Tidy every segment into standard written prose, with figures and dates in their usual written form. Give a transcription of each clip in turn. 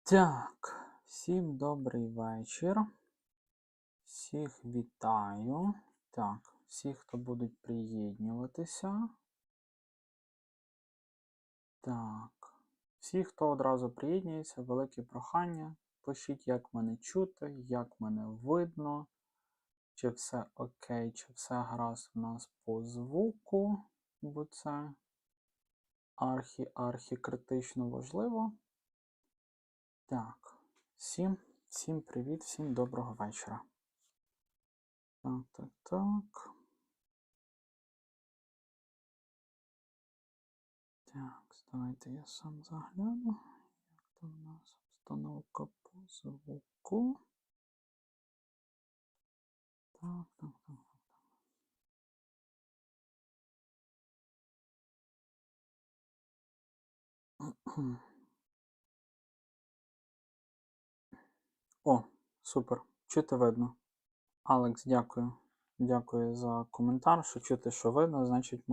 Так, всім добрий вечір. Всіх вітаю. Так, всі, хто будуть приєднуватися. Так, всі, хто одразу приєднується, велике прохання. Пишіть, як мене чути, як мене видно, чи все окей, чи все гаразд у нас по звуку, бо це архі критично важливо. Так, всім привіт, всім доброго вечора. Так. Так, давайте я сам загляну. Як там у нас обстановка по звуку. Так. О, супер. Чути видно. Алекс, дякую. Дякую за коментар. Що чути, що видно, значить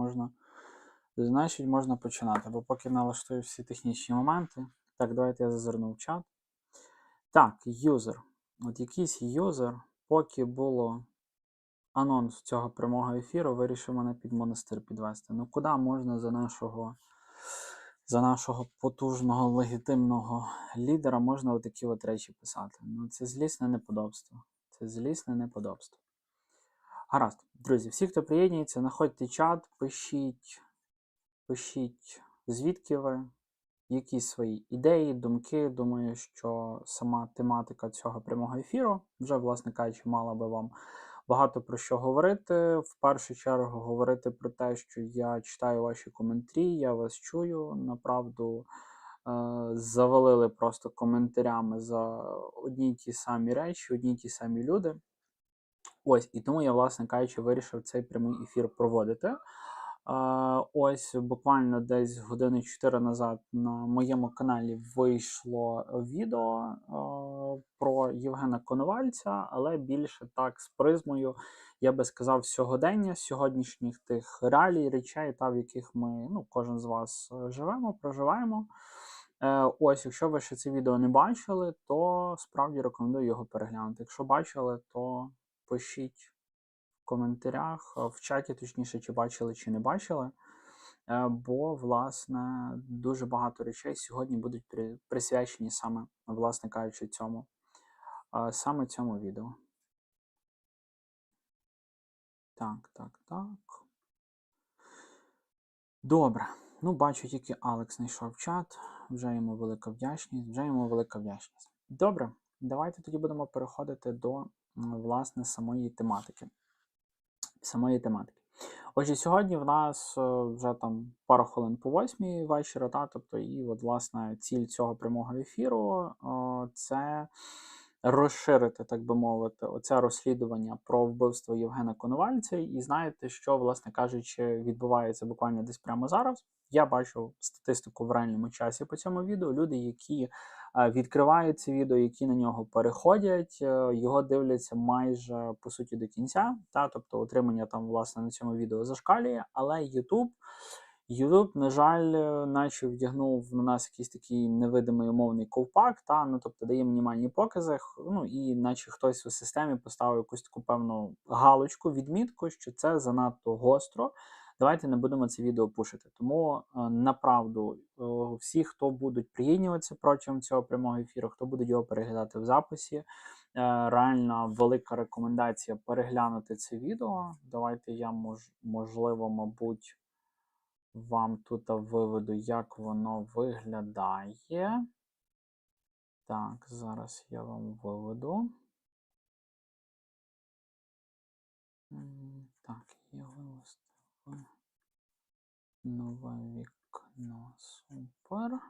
можна починати. Бо поки налаштую всі технічні моменти. Так, давайте я зазирну в чат. Так, юзер. От якийсь юзер, поки було анонс цього прямого ефіру, вирішив мене під монастир підвести. Ну куди можна за нашого потужного, легітимного лідера можна отакі от речі писати? Ну це злісне неподобство. Це злісне неподобство. Гаразд, друзі, всі, хто приєднується, знаходьте чат, пишіть звідки ви, якісь свої ідеї, думки. Думаю, що сама тематика цього прямого ефіру вже, власне кажучи, мала би вам багато про що говорити. В першу чергу говорити про те, що я читаю ваші коментарі, я вас чую. Направду завалили просто коментарями за одні й ті самі речі, одні й ті самі люди. Ось, і тому я, власне кажучи, вирішив цей прямий ефір проводити. Ось буквально десь години 4 назад на моєму каналі вийшло відео про Євгена Коновальця, але більше так з призмою, я би сказав, сьогодення, сьогоднішніх тих реалій, речей, в яких ми, кожен з вас живемо, проживаємо. Ось, якщо ви ще це відео не бачили, то справді рекомендую його переглянути. Якщо бачили, то пишіть в коментарях, в чаті, точніше, чи бачили, чи не бачили. Бо, власне, дуже багато речей сьогодні будуть присвячені саме, власне кажучи, саме цьому відео. Так. Добре. Бачу, тільки Алекс знайшов чат. Вже йому велика вдячність. Добре, давайте тоді будемо переходити до, власне, самої тематики. Отже, сьогодні в нас вже там пару хвилин по 8 вечора, тобто і от, власне, ціль цього прямого ефіру це розширити, так би мовити, оце розслідування про вбивство Євгена Коновальця. І знаєте, що, власне кажучи, відбувається буквально десь прямо зараз. Я бачу статистику в реальному часі по цьому відео. Люди, які відкривають це відео, які на нього переходять, його дивляться майже, по суті, до кінця. Тобто отримання там, власне, на цьому відео зашкалює, але YouTube, на жаль, наче вдягнув на нас якийсь такий невидимий умовний ковпак, тобто дає мінімальні покази, і наче хтось у системі поставив якусь таку певну галочку, відмітку, що це занадто гостро. Давайте не будемо це відео пушити. Тому, направду, всі, хто будуть приєднуватися протягом цього прямого ефіру, хто буде його переглядати в записі, реально велика рекомендація переглянути це відео. Давайте я, можливо, мабуть, вам тут виведу, як воно виглядає. Так, зараз я вам виведу. Так, я вивести в нове вікно. Супер.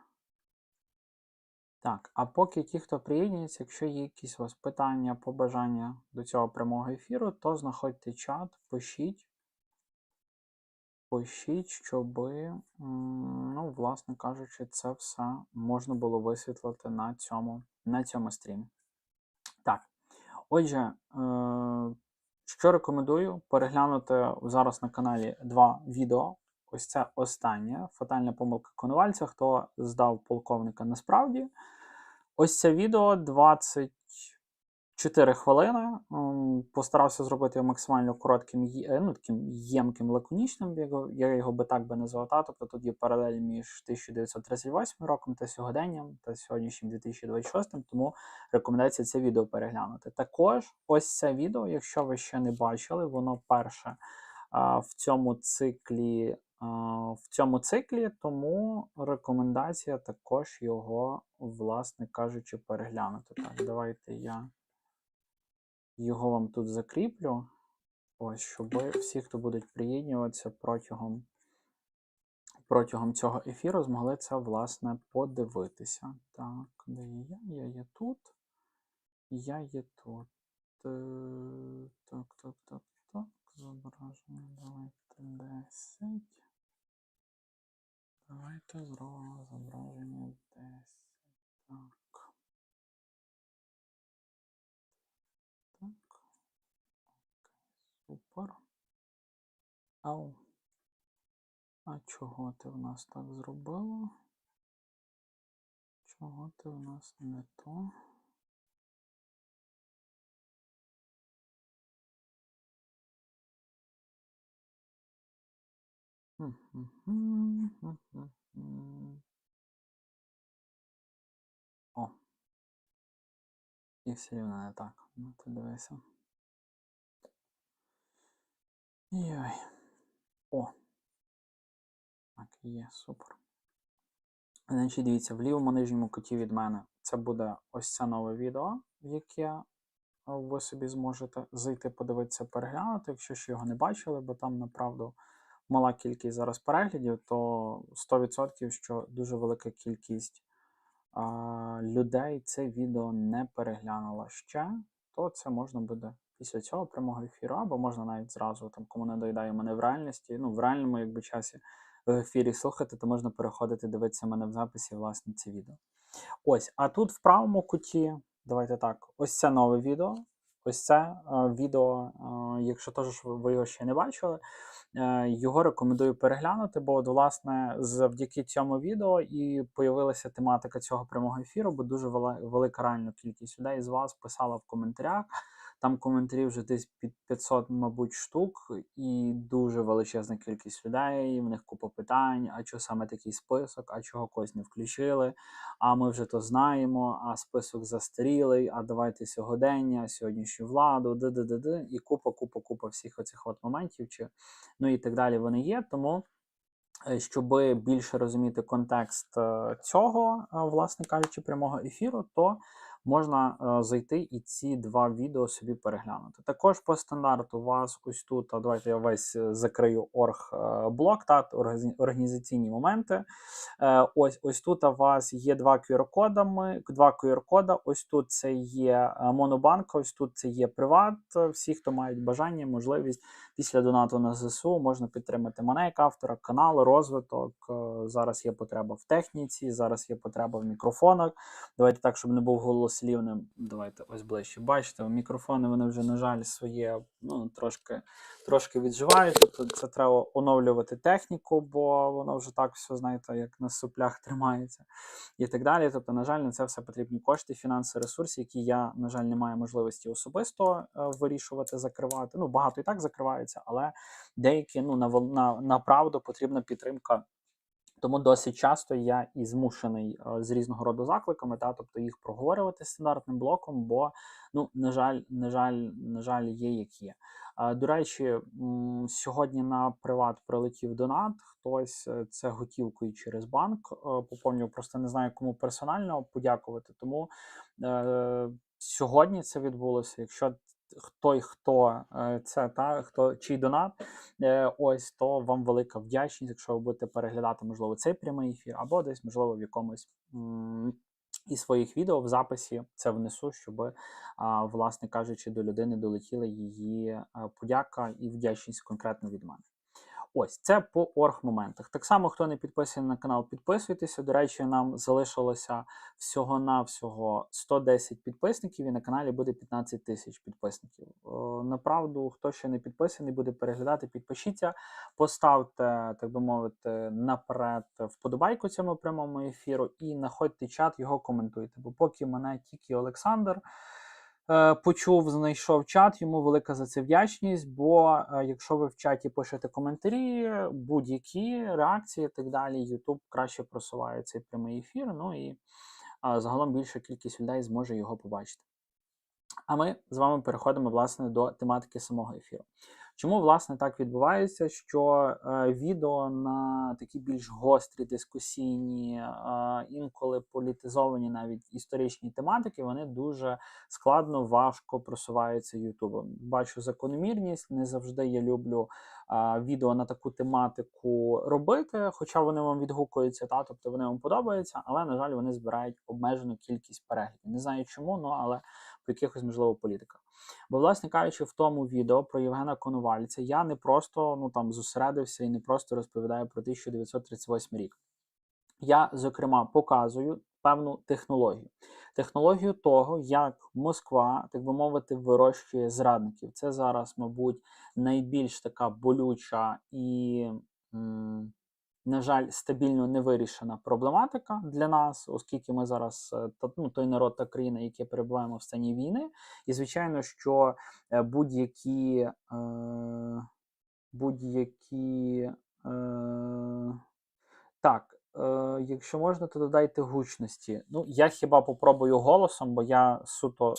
Так, а поки ті, хто приєднується, якщо є якісь у вас питання, побажання до цього прямого ефіру, то знаходьте чат, пишіть, щоб, власне кажучи, це все можна було висвітлити на цьому стрімі. Так, отже, що рекомендую переглянути зараз на каналі 2 відео. Ось це останнє. Фатальна помилка Коновальця. Хто здав полковника насправді. Ось це відео 24 хвилини. Постарався зробити його максимально коротким, таким ємким, лаконічним, я його би так би назвав. Тобто тут є паралель між 1938 роком та сьогоденням, та сьогоднішнім 2026, тому рекомендація це відео переглянути. Також ось це відео, якщо ви ще не бачили, воно перше в цьому циклі, тому рекомендація також його, власне кажучи, переглянути. Так, давайте я його вам тут закріплю, ось, щоб всі, хто будуть приєднуватися протягом цього ефіру, змогли це, власне, подивитися. Так, де є я? Я є тут. Я є тут. Так. Зображення, давайте 10. Давайте зробимо зображення 10. Так. Супер. Ау. А чого ти в нас так зробила? Чого ти в нас не то? О. І все рівно не так. Ну, ти дивися. Йой. О. Так, є, супер. Значить, дивіться, в лівому нижньому куті від мене це буде ось це нове відео, в яке ви собі зможете зайти, подивитися, переглянути, якщо ще його не бачили, бо там, направду, мала кількість зараз переглядів, то 100%, що дуже велика кількість людей це відео не переглянула ще, то це можна буде після цього прямого ефіру, або можна навіть зразу, там, кому не доїдає мене в реальності, в реальному якби часі в ефірі слухати, то можна переходити, дивитися мене в записі, власне, це відео. Ось, а тут в правому куті, давайте так, ось це нове відео. Ось це відео, якщо теж ви його ще не бачили, його рекомендую переглянути, бо, от, власне, завдяки цьому відео і появилася тематика цього прямого ефіру, бо дуже велика реально кількість людей з вас писала в коментарях. Там коментарів вже десь під 500, мабуть, штук, і дуже величезна кількість людей, в них купа питань, а чого саме такий список, а чого когось не включили, а ми вже то знаємо, а список застарілий, а давайте сьогодення, сьогоднішню владу, і купа всіх оцих от моментів, ну і так далі вони є, тому щоб більше розуміти контекст цього, власне кажучи, прямого ефіру, то можна зайти і ці два відео собі переглянути. Також по стандарту у вас ось тут, давайте я весь закрию орг-блок, організаційні моменти. Ось тут у вас є два QR-кода, ось тут це є Монобанк, ось тут це є Приват. Всі, хто мають бажання, можливість після донату на ЗСУ можна підтримати мене як автора, канал, розвиток. Зараз є потреба в техніці, зараз є потреба в мікрофонах. Давайте так, щоб не був голослівним. Давайте ось ближче. Бачите, мікрофони вони вже, на жаль, своє трошки відживають. Тобто це треба оновлювати техніку, бо воно вже так все, знаєте, як на суплях тримається і так далі. Тобто, на жаль, на це все потрібні кошти, фінанси, ресурси, які я, на жаль, не маю можливості особисто вирішувати, закривати. Ну, багато і так закриваються, але деякі, на правду потрібна підтримка. Тому досить часто я і змушений з різного роду закликами, тобто їх проговорювати стандартним блоком, бо, на жаль, є як є. До речі, сьогодні на приват прилетів донат, хтось це готівкою через банк поповнював, просто не знаю, кому персонально подякувати, тому сьогодні це відбулося. Якщо чий донат, ось, то вам велика вдячність, якщо ви будете переглядати, можливо, цей прямий ефір, або десь, можливо, в якомусь із своїх відео в записі це внесу, щоб, власне кажучи, до людини долетіла її подяка і вдячність конкретно від мене. Ось, це по орг-моментах. Так само, хто не підписаний на канал, підписуйтеся. До речі, нам залишилося всього-навсього 110 підписників, і на каналі буде 15 тисяч підписників. Направду, хто ще не підписаний, буде переглядати, підпишіться, поставте, так би мовити, наперед вподобайку цьому прямому ефіру і находьте чат, його коментуйте. Бо поки мене тільки Олександр почув, знайшов чат, йому велика за це вдячність, бо якщо ви в чаті пишете коментарі, будь-які реакції і так далі, YouTube краще просуває цей прямий ефір, ну і загалом більша кількість людей зможе його побачити. А ми з вами переходимо, власне, до тематики самого ефіру. Чому, власне, так відбувається, що відео на такі більш гострі, дискусійні, інколи політизовані навіть історичні тематики, вони дуже складно, важко просуваються Ютубом. Бачу закономірність, не завжди я люблю відео на таку тематику робити, хоча вони вам відгукуються, тобто вони вам подобаються, але, на жаль, вони збирають обмежену кількість переглядів. Не знаю чому, але по якихось, можливо, політиках. Бо, власне кажучи, в тому відео про Євгена Коновальця я не просто зосередився і не просто розповідаю про 1938 рік. Я, зокрема, показую певну технологію. Технологію того, як Москва, так би мовити, вирощує зрадників. Це зараз, мабуть, найбільш така болюча і, на жаль, стабільно невирішена проблематика для нас, оскільки ми зараз той народ та країна, які перебуваємо в стані війни. І, звичайно, що будь-які якщо можна, то додайте гучності. Я хіба попробую голосом, бо я суто,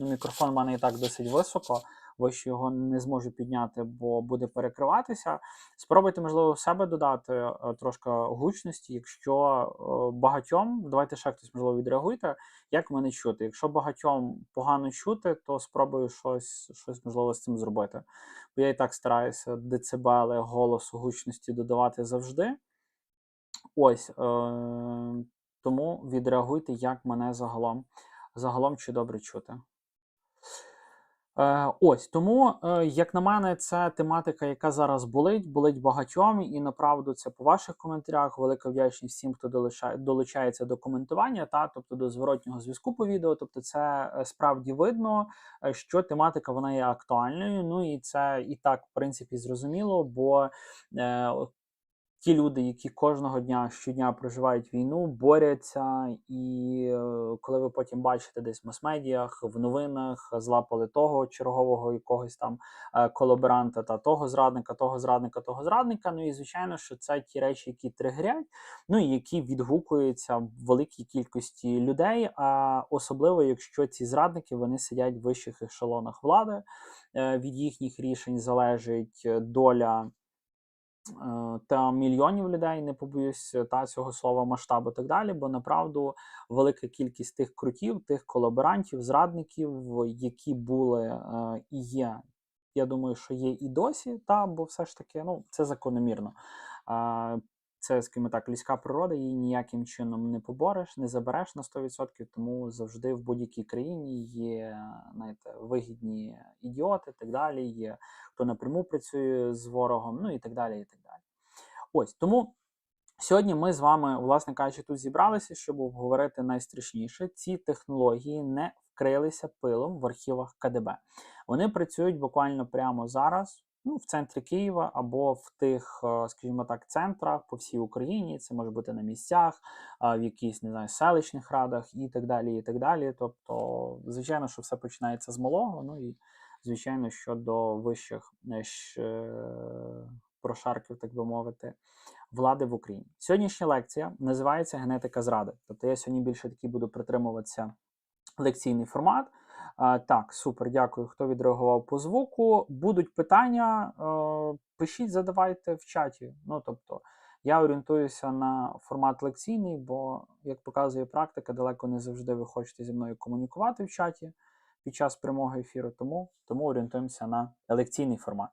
мікрофон в мене і так досить високо, вище його не зможу підняти, бо буде перекриватися. Спробуйте, можливо, в себе додати трошки гучності, якщо багатьом, давайте ще хтось, можливо, відреагуйте, як мене чути. Якщо багатьом погано чути, то спробую щось можливо, з цим зробити. Бо я і так стараюся децибели голосу, гучності додавати завжди. Ось, тому відреагуйте, як мене загалом чи добре чути. Ось, тому, як на мене, це тематика, яка зараз болить багатьом, і направду це по ваших коментарях. Велика вдячність всім, хто долучається до коментування, тобто до зворотнього зв'язку по відео. Тобто це справді видно, що тематика вона є актуальною, і це і так, в принципі, зрозуміло, бо ті люди, які кожного дня, щодня проживають війну, борються, і коли ви потім бачите десь в мас-медіях, в новинах, злапали того чергового якогось там колаборанта, того зрадника, і звичайно, що це ті речі, які тригерять, і які відгукуються в великій кількості людей, а особливо, якщо ці зрадники, вони сидять в вищих ешелонах влади, від їхніх рішень залежить доля та мільйонів людей, не побоюсь цього слова, масштабу і так далі, бо направду велика кількість тих крутів, тих колаборантів, зрадників, які були і є, я думаю, що є і досі, бо все ж таки, це закономірно. Це, скажімо так, людська природа, її ніяким чином не побореш, не забереш на 100%, тому завжди в будь-якій країні є, вигідні ідіоти, так далі, є хто напряму працює з ворогом, і так далі, і так далі. Ось, тому сьогодні ми з вами, власне кажучи, тут зібралися, щоб обговорити найстрашніше. Ці технології не вкрилися пилом в архівах КДБ. Вони працюють буквально прямо зараз, в центрі Києва або в тих, скажімо так, центрах по всій Україні. Це може бути на місцях, в якихось, селищних радах і так далі, і так далі. Тобто, звичайно, що все починається з малого, і, звичайно, що до вищих прошарків, так би мовити, влади в Україні. Сьогоднішня лекція називається «Генетика зради». Тобто я сьогодні більше таки буду притримуватися лекційний формат. Так, супер, дякую, хто відреагував по звуку. Будуть питання, пишіть, задавайте в чаті. Тобто, я орієнтуюся на формат лекційний, бо, як показує практика, далеко не завжди ви хочете зі мною комунікувати в чаті під час прямого ефіру, тому орієнтуємося на лекційний формат.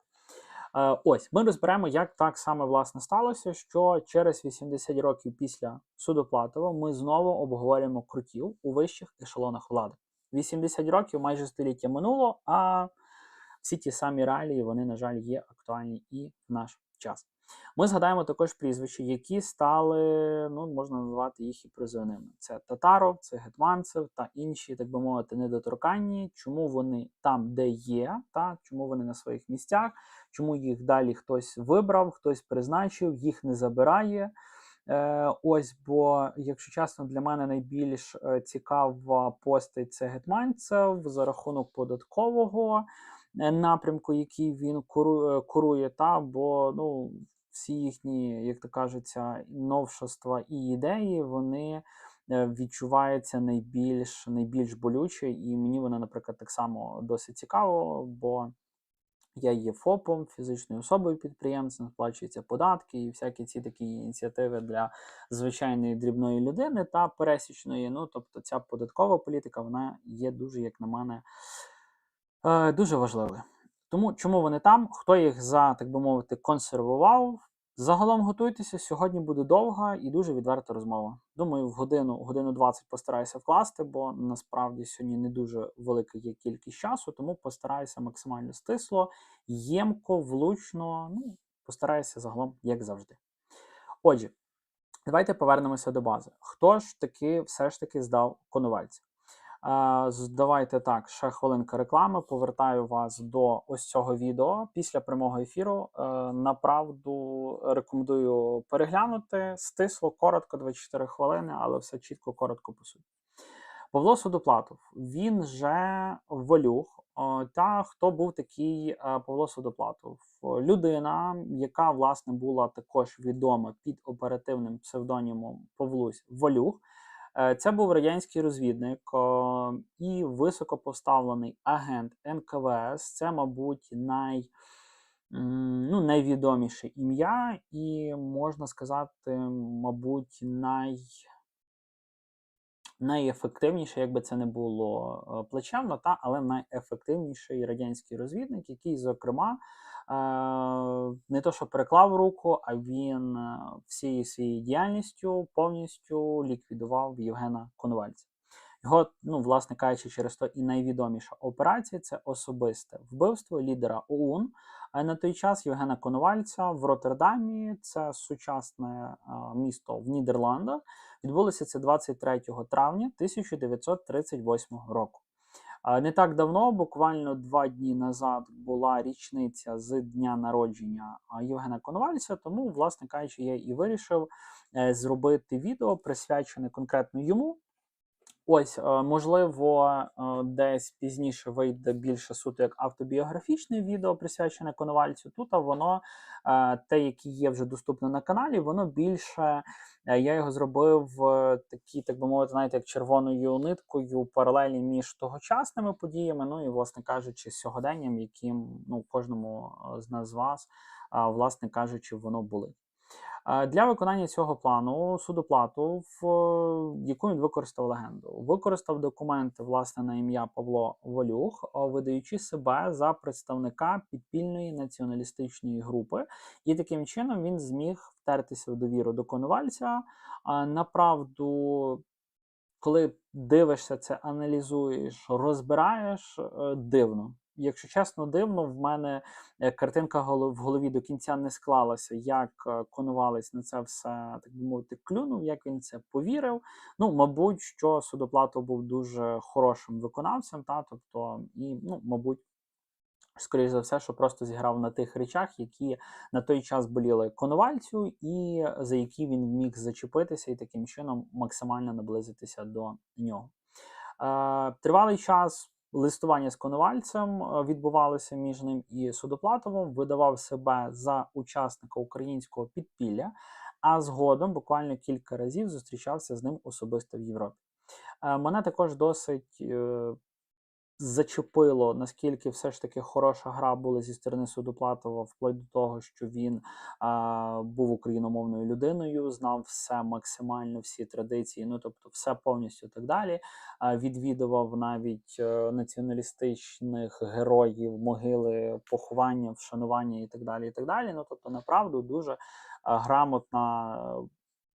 Ось, ми розберемо, як так саме, власне, сталося, що через 80 років після Судоплатова ми знову обговорюємо крутів у вищих ешелонах влади. 80 років, майже століття минуло, а всі ті самі реалії, вони, на жаль, є актуальні і в наш час. Ми згадаємо також прізвища, які стали, ну, можна назвати їх і призовними. Це Татаров, це Гетманцев та інші, так би мовити, недоторканні. Чому вони там, де є, та чому вони на своїх місцях, чому їх далі хтось вибрав, хтось призначив, їх не забирає. Ось, бо, якщо чесно, для мене найбільш цікава постать – це Гетманцев за рахунок податкового напрямку, який він курує, та, бо, ну, всі їхні, як то кажеться, новшества і ідеї, вони відчуваються найбільш болюче, і мені воно, наприклад, так само досить цікаво, бо я є ФОПом, фізичною особою підприємцем, сплачуються податки і всякі ці такі ініціативи для звичайної дрібної людини та пересічної. Ну, тобто ця податкова політика, вона є дуже, як на мене, дуже важливою. Тому чому вони там, хто їх так би мовити, консервував? Загалом готуйтеся, сьогодні буде довга і дуже відверта розмова. Думаю, в годину 20 постараюся вкласти, бо насправді сьогодні не дуже велика є кількість часу, тому постараюся максимально стисло, ємко, влучно, ну, постараюся загалом, як завжди. Отже, давайте повернемося до бази. Хто ж таки все ж таки здав Коновальця? Давайте так, ще хвилинка реклами. Повертаю вас до ось цього відео. Після прямого ефіру, направду, рекомендую переглянути. Стисло, коротко, 24 хвилини, але все чітко, коротко по суті. Павло Судоплатов, він же Валюх. Та хто був такий Павло Судоплатов? Людина, яка, власне, була також відома під оперативним псевдонімом Павлусь Валюх. Це був радянський розвідник і високопоставлений агент НКВС. Це, мабуть, найвідоміше ім'я і, можна сказати, мабуть, найефективніше, якби це не було плачевно, але найефективніший радянський розвідник, який, зокрема, не то, що переклав руку, а він всією своєю діяльністю повністю ліквідував Євгена Коновальця. Його, власне кажучи, через то і найвідоміша операція – це особисте вбивство лідера ОУН. На той час Євгена Коновальця в Роттердамі, це сучасне місто в Нідерландах, відбулося це 23 травня 1938 року. Не так давно, буквально 2 дні назад, була річниця з дня народження Євгена Коновальця, тому, власне кажучи, я і вирішив зробити відео, присвячене конкретно йому. Ось, можливо, десь пізніше вийде більше суто як автобіографічне відео, присвячене Коновальцю. Тут воно, те, яке є вже доступне на каналі, воно більше, я його зробив такі, так би мовити, знаєте, як червоною ниткою паралелі між тогочасними подіями, ну і, власне кажучи, сьогоденням, яким, кожному з вас, власне кажучи, воно болить. Для виконання цього плану Судоплатов, яку він використав легенду? Використав документи, власне, на ім'я Павло Валюх, видаючи себе за представника підпільної націоналістичної групи. І таким чином він зміг втертися в довіру до Коновальця. Направду, коли дивишся це, аналізуєш, розбираєш, дивно. Якщо чесно, дивно, в мене картинка в голові до кінця не склалася, як Коновалець на це все, так би мовити, клюнув, як він це повірив. Мабуть, що Судоплатов був дуже хорошим виконавцем, мабуть, скоріш за все, що просто зіграв на тих речах, які на той час боліли Коновальцю, і за які він міг зачепитися і таким чином максимально наблизитися до нього. Тривалий час листування з Коновальцем відбувалося між ним і Судоплатовим, видавав себе за учасника українського підпілля, а згодом буквально кілька разів зустрічався з ним особисто в Європі. Мене також досить зачепило, наскільки все ж таки хороша гра була зі сторони Судоплатова, вплоть до того, що він був україномовною людиною, знав все максимально, всі традиції, тобто все повністю і так далі. Відвідував навіть націоналістичних героїв, могили, поховання, вшанування і так далі, і так далі. Тобто, направду, дуже грамотна,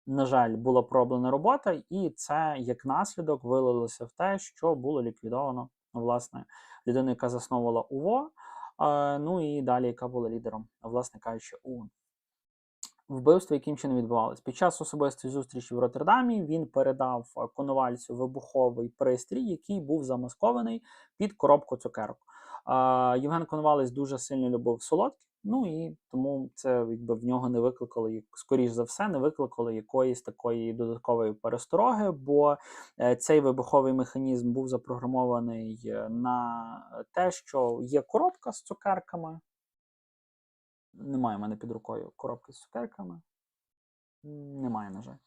на жаль, була пророблена робота, і це, як наслідок, вилилося в те, що було ліквідовано, власне, людину, яка засновувала УВО. Ну і далі, яка була лідером, власне кажучи, ОУН. Вбивство яким чином відбувалось? Під час особистої зустрічі в Роттердамі він передав Конувальцю вибуховий пристрій, який був замаскований під коробку цукерок. Євген Коновалець дуже сильно любив солодкі, ну і тому це якби в нього не викликало, скоріш за все, не викликало якоїсь такої додаткової перестороги, бо цей вибуховий механізм був запрограмований на те, що є коробка з цукерками. Немає в мене під рукою коробки з цукерками. Немає, на жаль.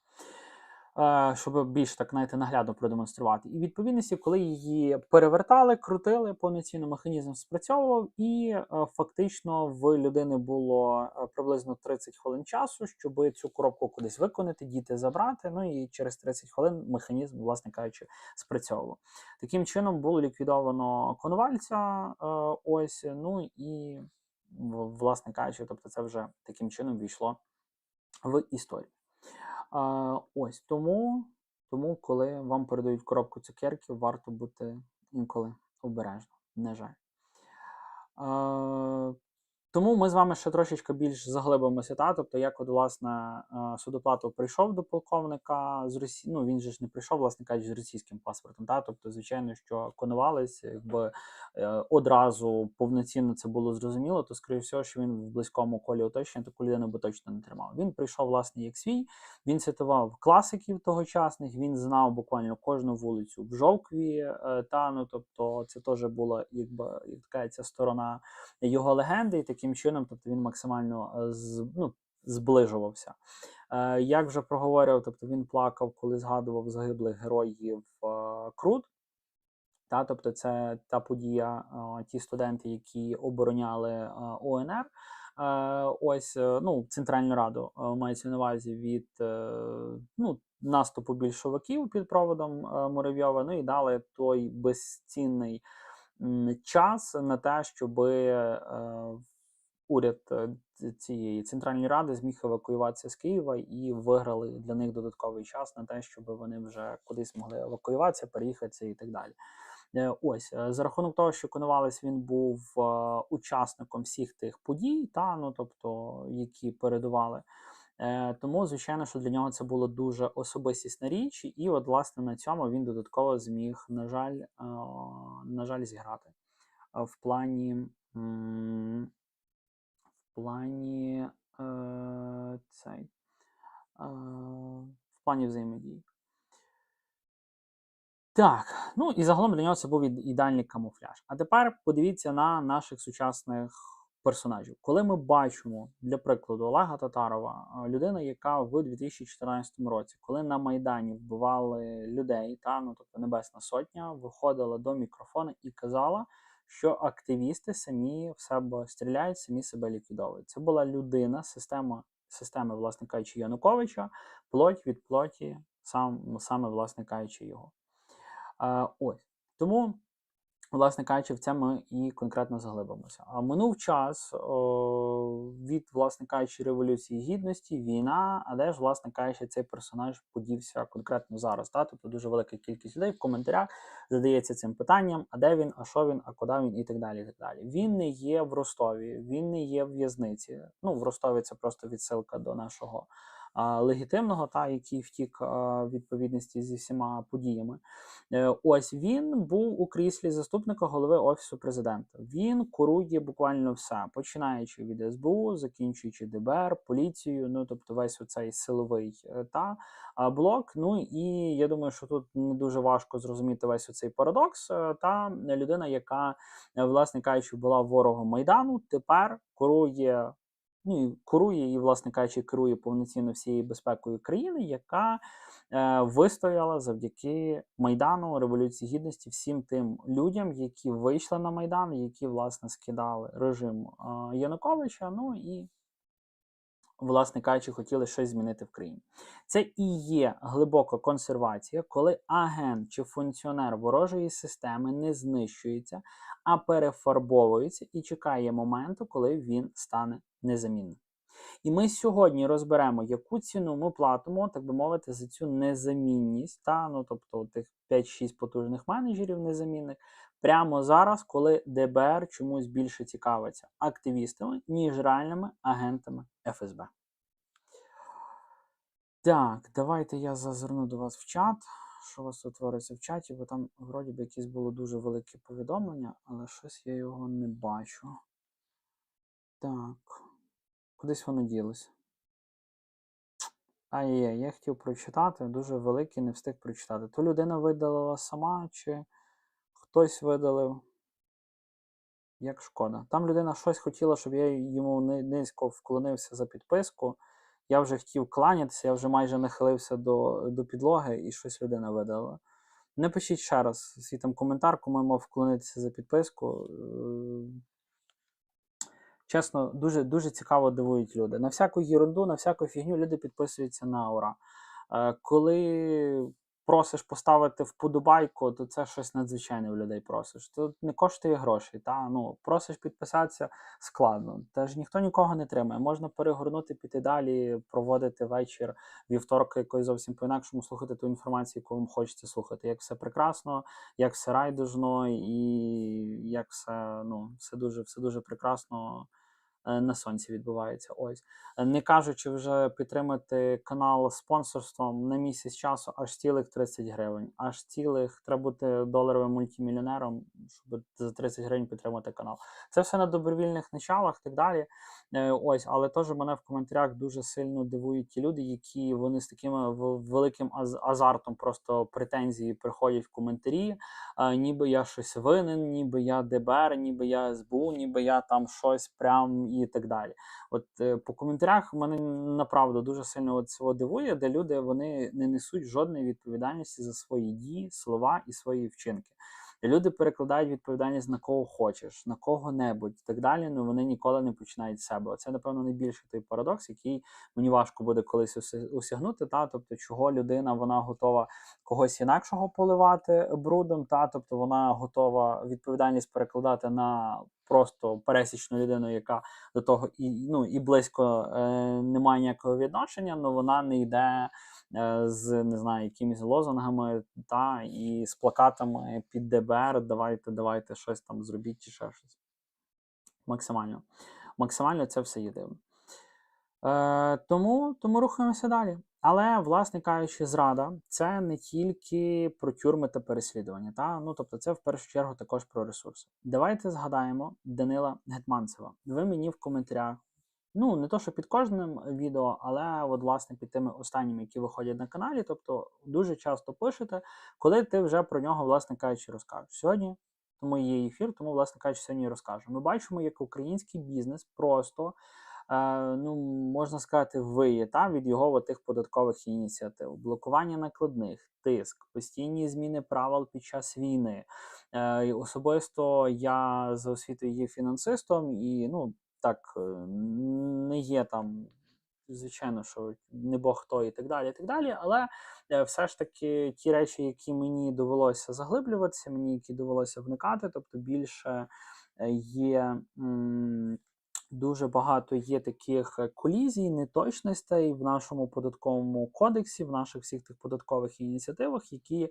Щоб більш так, знаєте, наглядно продемонструвати. І відповідності, коли її перевертали, крутили, повноцінно механізм спрацьовував, і фактично в людини було приблизно 30 хвилин часу, щоб цю коробку кудись виконати, діти забрати, ну і через 30 хвилин механізм, власне кажучи, спрацьовував. Таким чином було ліквідовано Конвальця, ось, ну і власне кажучи, тобто це вже таким чином війшло в історію. Ось тому, коли вам передають коробку цукерків, варто бути інколи обережно, на жаль. Тому ми з вами ще трошечки більш заглибимося, тобто як от, власне, Судоплатов прийшов до полковника з Росії, ну він же ж не прийшов, власне кажучи, з російським паспортом, тобто, звичайно, що Коновалець, якби одразу повноцінно це було зрозуміло, то, скоріше всього, що він в близькому колі оточення таку людину би точно не тримав. Він прийшов, власне, як свій, він цитував класиків тогочасних, він знав буквально кожну вулицю в Жовкві, ну, тобто це теж була, якби, така ця сторона його легенди, і таким чином, тобто він максимально зближувався. Як вже проговорював, тобто він плакав, коли згадував загиблих героїв Крут. Тобто це та подія, ті студенти, які обороняли УНР, ось, ну, Центральну Раду, мається на увазі від наступу більшовиків під проводом Муравйова, ну і дали той безцінний час на те, щоб уряд цієї Центральної Ради зміг евакуюватися з Києва і виграли для них додатковий час на те, щоб вони вже кудись могли евакуюватися, переїхатися і так далі. Ось, за рахунок того, що Коновалець він був учасником всіх тих подій, тобто, які передували, тому, звичайно, що для нього це було дуже особистісна річ, і от, власне, на цьому він додатково зміг, на жаль, зіграти. В плані взаємодії. Так, ну і загалом для нього це був ідеальний камуфляж. А тепер подивіться на наших сучасних персонажів. Коли ми бачимо, для прикладу, Олега Татарова, людина, яка в 2014 році, коли на Майдані вбивали людей, тобто Небесна Сотня, виходила до мікрофона і казала, що активісти самі в себе стріляють, самі себе ліквідовують. Це була людина, системи, власне кажучи, Януковича, плоть від плоті, саме, власне кажучи, його. Ось. Тому, власне кажучи, в це ми і конкретно заглибимося. А минув час від, власне кажучи, Революції Гідності, війна, а де ж, власне кажучи, цей персонаж подівся конкретно зараз. Тобто дуже велика кількість людей в коментарях задається цим питанням, а де він, а що він, а куди він і так далі, і так далі. Він не є в Ростові, він не є в в'язниці. Ну, в Ростові це просто відсилка до нашого легітимного, який втік відповідності зі всіма подіями. Ось він був у кріслі заступника голови Офісу Президента. Він курує буквально все, починаючи від СБУ, закінчуючи ДБР, поліцію, тобто весь оцей силовий блок. Ну і я думаю, що тут не дуже важко зрозуміти весь оцей парадокс. Людина, яка, власне кажучи, була ворогом Майдану, тепер курує і, власне кажучи, керує повноцінно всією безпекою країни, яка вистояла завдяки Майдану, Революції Гідності, всім тим людям, які вийшли на Майдан, які, власне, скидали режим Януковича, і, власне кажучи, хотіли щось змінити в країні. Це і є глибока консервація, коли агент чи функціонер ворожої системи не знищується, а перефарбовується і чекає моменту, коли він стане незамінним. І ми сьогодні розберемо, яку ціну ми платимо, так би мовити, за цю незамінність, тобто тих 5-6 потужних менеджерів незамінних, прямо зараз, коли ДБР чомусь більше цікавиться активістами, ніж реальними агентами ФСБ. Так, давайте я зазирну до вас в чат. Що у вас тут твориться в чаті, бо там вроді би якесь було дуже велике повідомлення, але щось я його не бачу. Так, кудись воно ділося. Ай-яй-яй, я хотів прочитати, дуже великий, не встиг прочитати. То людина видалила сама, чи хтось видалив. Як шкода. Там людина щось хотіла, щоб я йому низько вклонився за підписку. Я вже хотів кланятися, я вже майже нахилився до підлоги, і щось людина видала. Напишіть ще раз свій там коментар, кому я мав вклонитися за підписку. Чесно, дуже цікаво дивують люди. На всяку єрунду, на всяку фігню люди підписуються на ура. Коли просиш поставити вподобайку, то це щось надзвичайне у людей просиш. Це не коштує грошей. Та? Ну, просиш підписатися складно. Теж ніхто нікого не тримає. Можна перегорнути, піти далі, проводити вечір, вівторка якось зовсім по-інакшому, слухати ту інформацію, яку вам хочеться слухати. Як все прекрасно, як все райдужно і як все дуже прекрасно на сонці відбувається. Ось. Не кажучи вже підтримати канал спонсорством на місяць часу аж цілих 30 гривень. Аж цілих, треба бути доларовим мультимільйонером, щоб за 30 гривень підтримати канал. Це все на добровільних началах і так далі. Ось, але теж мене в коментарях дуже сильно дивують ті люди, які вони з таким великим азартом просто претензії приходять в коментарі, ніби я щось винен, ніби я ДБР, ніби я СБУ, ніби я там щось прям і так далі. От по коментарях мене направду дуже сильно цього дивує, де люди вони не несуть жодної відповідальності за свої дії, слова і свої вчинки. Люди перекладають відповідальність на кого хочеш, на кого-небудь і так далі, але вони ніколи не починають з себе. Оце, напевно, найбільший той парадокс, який мені важко буде колись осягнути. Тобто, чого людина вона готова когось інакшого поливати брудом, тобто вона готова відповідальність перекладати на просто пересічну людину, яка до того і близько не має ніякого відношення, але вона не йде з, не знаю, якимись лозунгами і з плакатами під ДБР, давайте щось там зробіть чи ще щось. Максимально це все є дивно. Тому рухаємося далі. Але, власне кажучи, зрада – це не тільки про тюрми та переслідування. Тобто це в першу чергу також про ресурси. Давайте згадаємо Данила Гетманцева. Ви мені в коментарях, не то, що під кожним відео, але от, власне, під тими останніми, які виходять на каналі, тобто дуже часто пишете, коли ти вже про нього, власне кажучи, розкажеш. Сьогодні, тому є ефір, тому, власне кажучи, сьогодні розкажу. Ми бачимо, як український бізнес просто, можна сказати, виє від його тих податкових ініціатив. Блокування накладних, тиск, постійні зміни правил під час війни. Особисто я за освітою є фінансистом і, не є там, звичайно, що не бог хто і так далі, але все ж таки ті речі, які мені довелося заглиблюватися, які довелося вникати, тобто більше є дуже багато є таких колізій, неточностей в нашому податковому кодексі, в наших всіх тих податкових ініціативах, які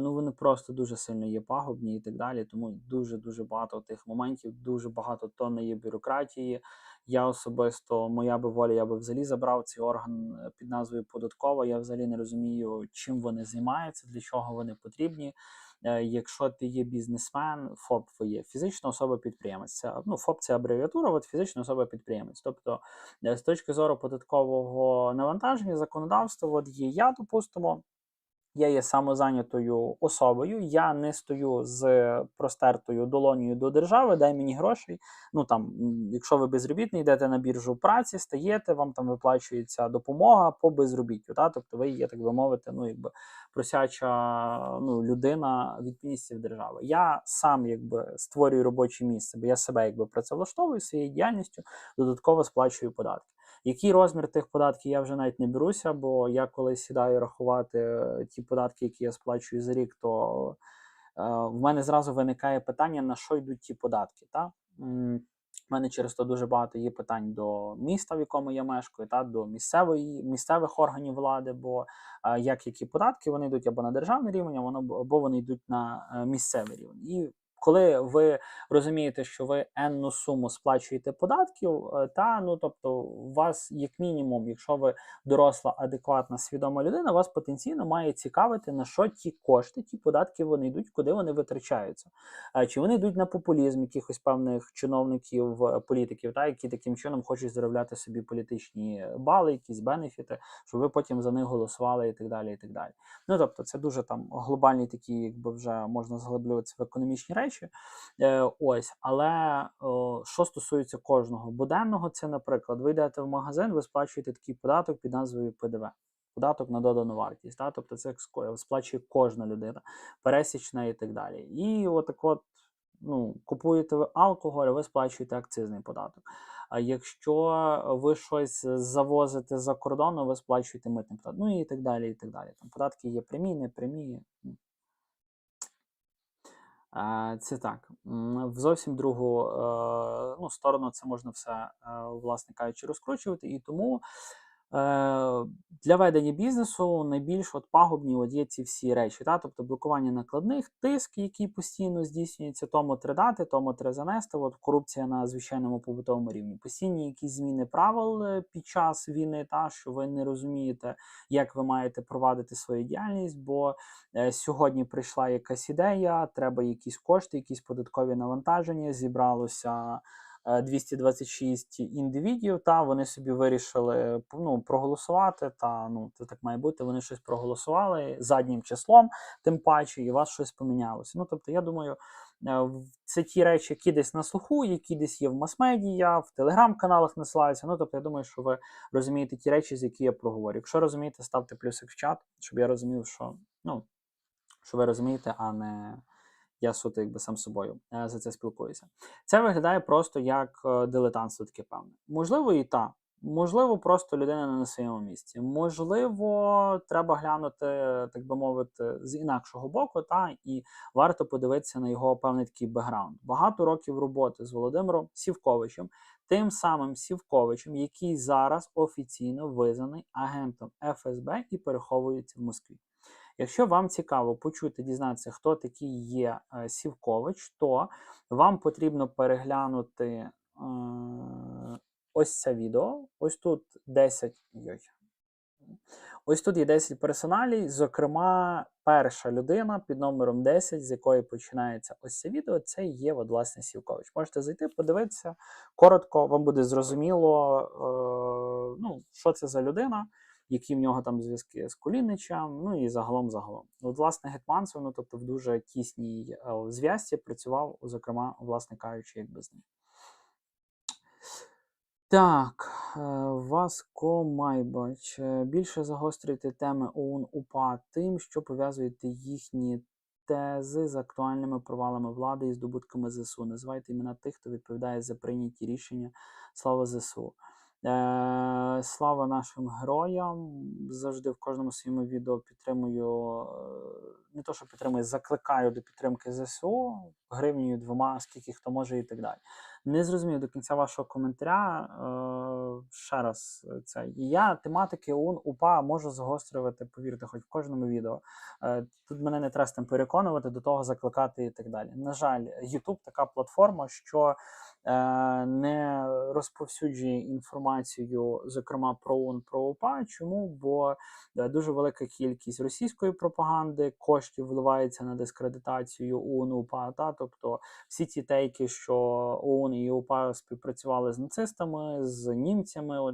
вони просто дуже сильно є пагубні і так далі. Тому дуже багато тих моментів, дуже багато тонн є бюрократії. Я особисто, моя би воля, я би взагалі забрав цей орган під назвою податкова. Я взагалі не розумію, чим вони займаються, для чого вони потрібні. Якщо ти є бізнесмен, ФОП є фізична особа-підприємець. ФОП – це абревіатура, фізична особа-підприємець. Тобто, з точки зору податкового навантаження, законодавства, є я, допустимо, я є самозайнятою особою, я не стою з простертою долонею до держави, дай мені грошей. Якщо ви безробітний, йдете на біржу праці, стаєте, вам там виплачується допомога по безробіттю. Тобто ви є, так би мовити, просяча людина відповідності в держави. Я сам створюю робоче місце, бо я себе працевлаштовую своєю діяльністю, додатково сплачую податки. Який розмір тих податків, я вже навіть не беруся, бо я коли сідаю рахувати ті податки, які я сплачую за рік, то в мене зразу виникає питання, на що йдуть ті податки. У мене через то дуже багато є питань до міста, в якому я мешкаю, та до місцевих органів влади, бо які податки вони йдуть або на державний рівень, або вони йдуть на місцевий рівень. І коли ви розумієте, що ви енну суму сплачуєте податків, тобто у вас, як мінімум, якщо ви доросла, адекватна, свідома людина, вас потенційно має цікавити, на що ті кошти, ті податки вони йдуть, куди вони витрачаються. Чи вони йдуть на популізм якихось певних чиновників, політиків, які таким чином хочуть заробляти собі політичні бали, якісь бенефіти, щоб ви потім за них голосували і так далі, і так далі. Тобто це дуже там глобальні такі, якби вже можна заглиблюватися в економічні речі. Але що стосується кожного буденного, це, наприклад, ви йдете в магазин, ви сплачуєте такий податок під назвою ПДВ. Податок на додану вартість. Тобто це сплачує кожна людина, пересічна і так далі. І купуєте ви алкоголь, ви сплачуєте акцизний податок. А якщо ви щось завозите за кордону, ви сплачуєте митний податок. І так далі, і так далі. Там податки є прямі, непрямі. Це так. В зовсім другу сторону це можна все, власне кажучи, розкручувати. І тому для ведення бізнесу найбільш пагубні є ці всі речі. Тобто блокування накладних, тиск, який постійно здійснюється, тому 3 дати, тому 3 занести, корупція на звичайному побутовому рівні. Постійні якісь зміни правил під час війни, що ви не розумієте, як ви маєте провадити свою діяльність, бо сьогодні прийшла якась ідея, треба якісь кошти, якісь податкові навантаження, зібралося 226 індивідів, вони собі вирішили проголосувати, це так має бути, вони щось проголосували заднім числом, тим паче, і у вас щось помінялося. Тобто, я думаю, це ті речі, які десь на слуху, які десь є в мас-медіа, в телеграм-каналах насилаються. Тобто, я думаю, що ви розумієте ті речі, з які я проговорю. Якщо розумієте, ставте плюсик в чат, щоб я розумів, що ви розумієте, а не я суто сам собою за це спілкуюся. Це виглядає просто як дилетантство таке певне. Можливо, і так. Можливо, просто людина не на своєму місці. Можливо, треба глянути, так би мовити, з інакшого боку, і варто подивитися на його певний такий бекграунд. Багато років роботи з Володимиром Сівковичем, тим самим Сівковичем, який зараз офіційно визнаний агентом ФСБ і переховується в Москві. Якщо вам цікаво почути, дізнатися, хто такий є Сівкович, то вам потрібно переглянути ось це відео. Ось тут 10. Ось тут є 10 персоналій, зокрема, перша людина під номером 10, з якої починається ось це відео, це є, власне, Сівкович. Можете зайти, подивитися, коротко, вам буде зрозуміло, що це за людина, які в нього там зв'язки з Куліничем, і загалом. Власне, Гетманцев, тобто в дуже тісній зв'язці працював, зокрема, власне кажучи, з ним. Так, Васко Майбач. Більше загострюйте теми ОУН-УПА тим, що пов'язуєте їхні тези з актуальними провалами влади і здобутками ЗСУ. Називайте імена тих, хто відповідає за прийняті рішення. Слава ЗСУ. Слава нашим героям. Завжди в кожному своєму відео підтримую, не то, що підтримую, закликаю до підтримки ЗСУ, гривнею, 2, скільки хто може і так далі. Не зрозумів до кінця вашого коментаря. Ще раз, я тематики ОУН-УПА можу загострювати, повірте, хоч в кожному відео. Тут мене не треба з тим переконувати, до того закликати і так далі. На жаль, YouTube така платформа, що не розповсюджує інформацію, зокрема, про ОУН, про УПА. Чому? Бо дуже велика кількість російської пропаганди, коштів вливається на дискредитацію ОУН, УПА, тобто всі ці тейки, що ОУН і УПА співпрацювали з нацистами, з німцями,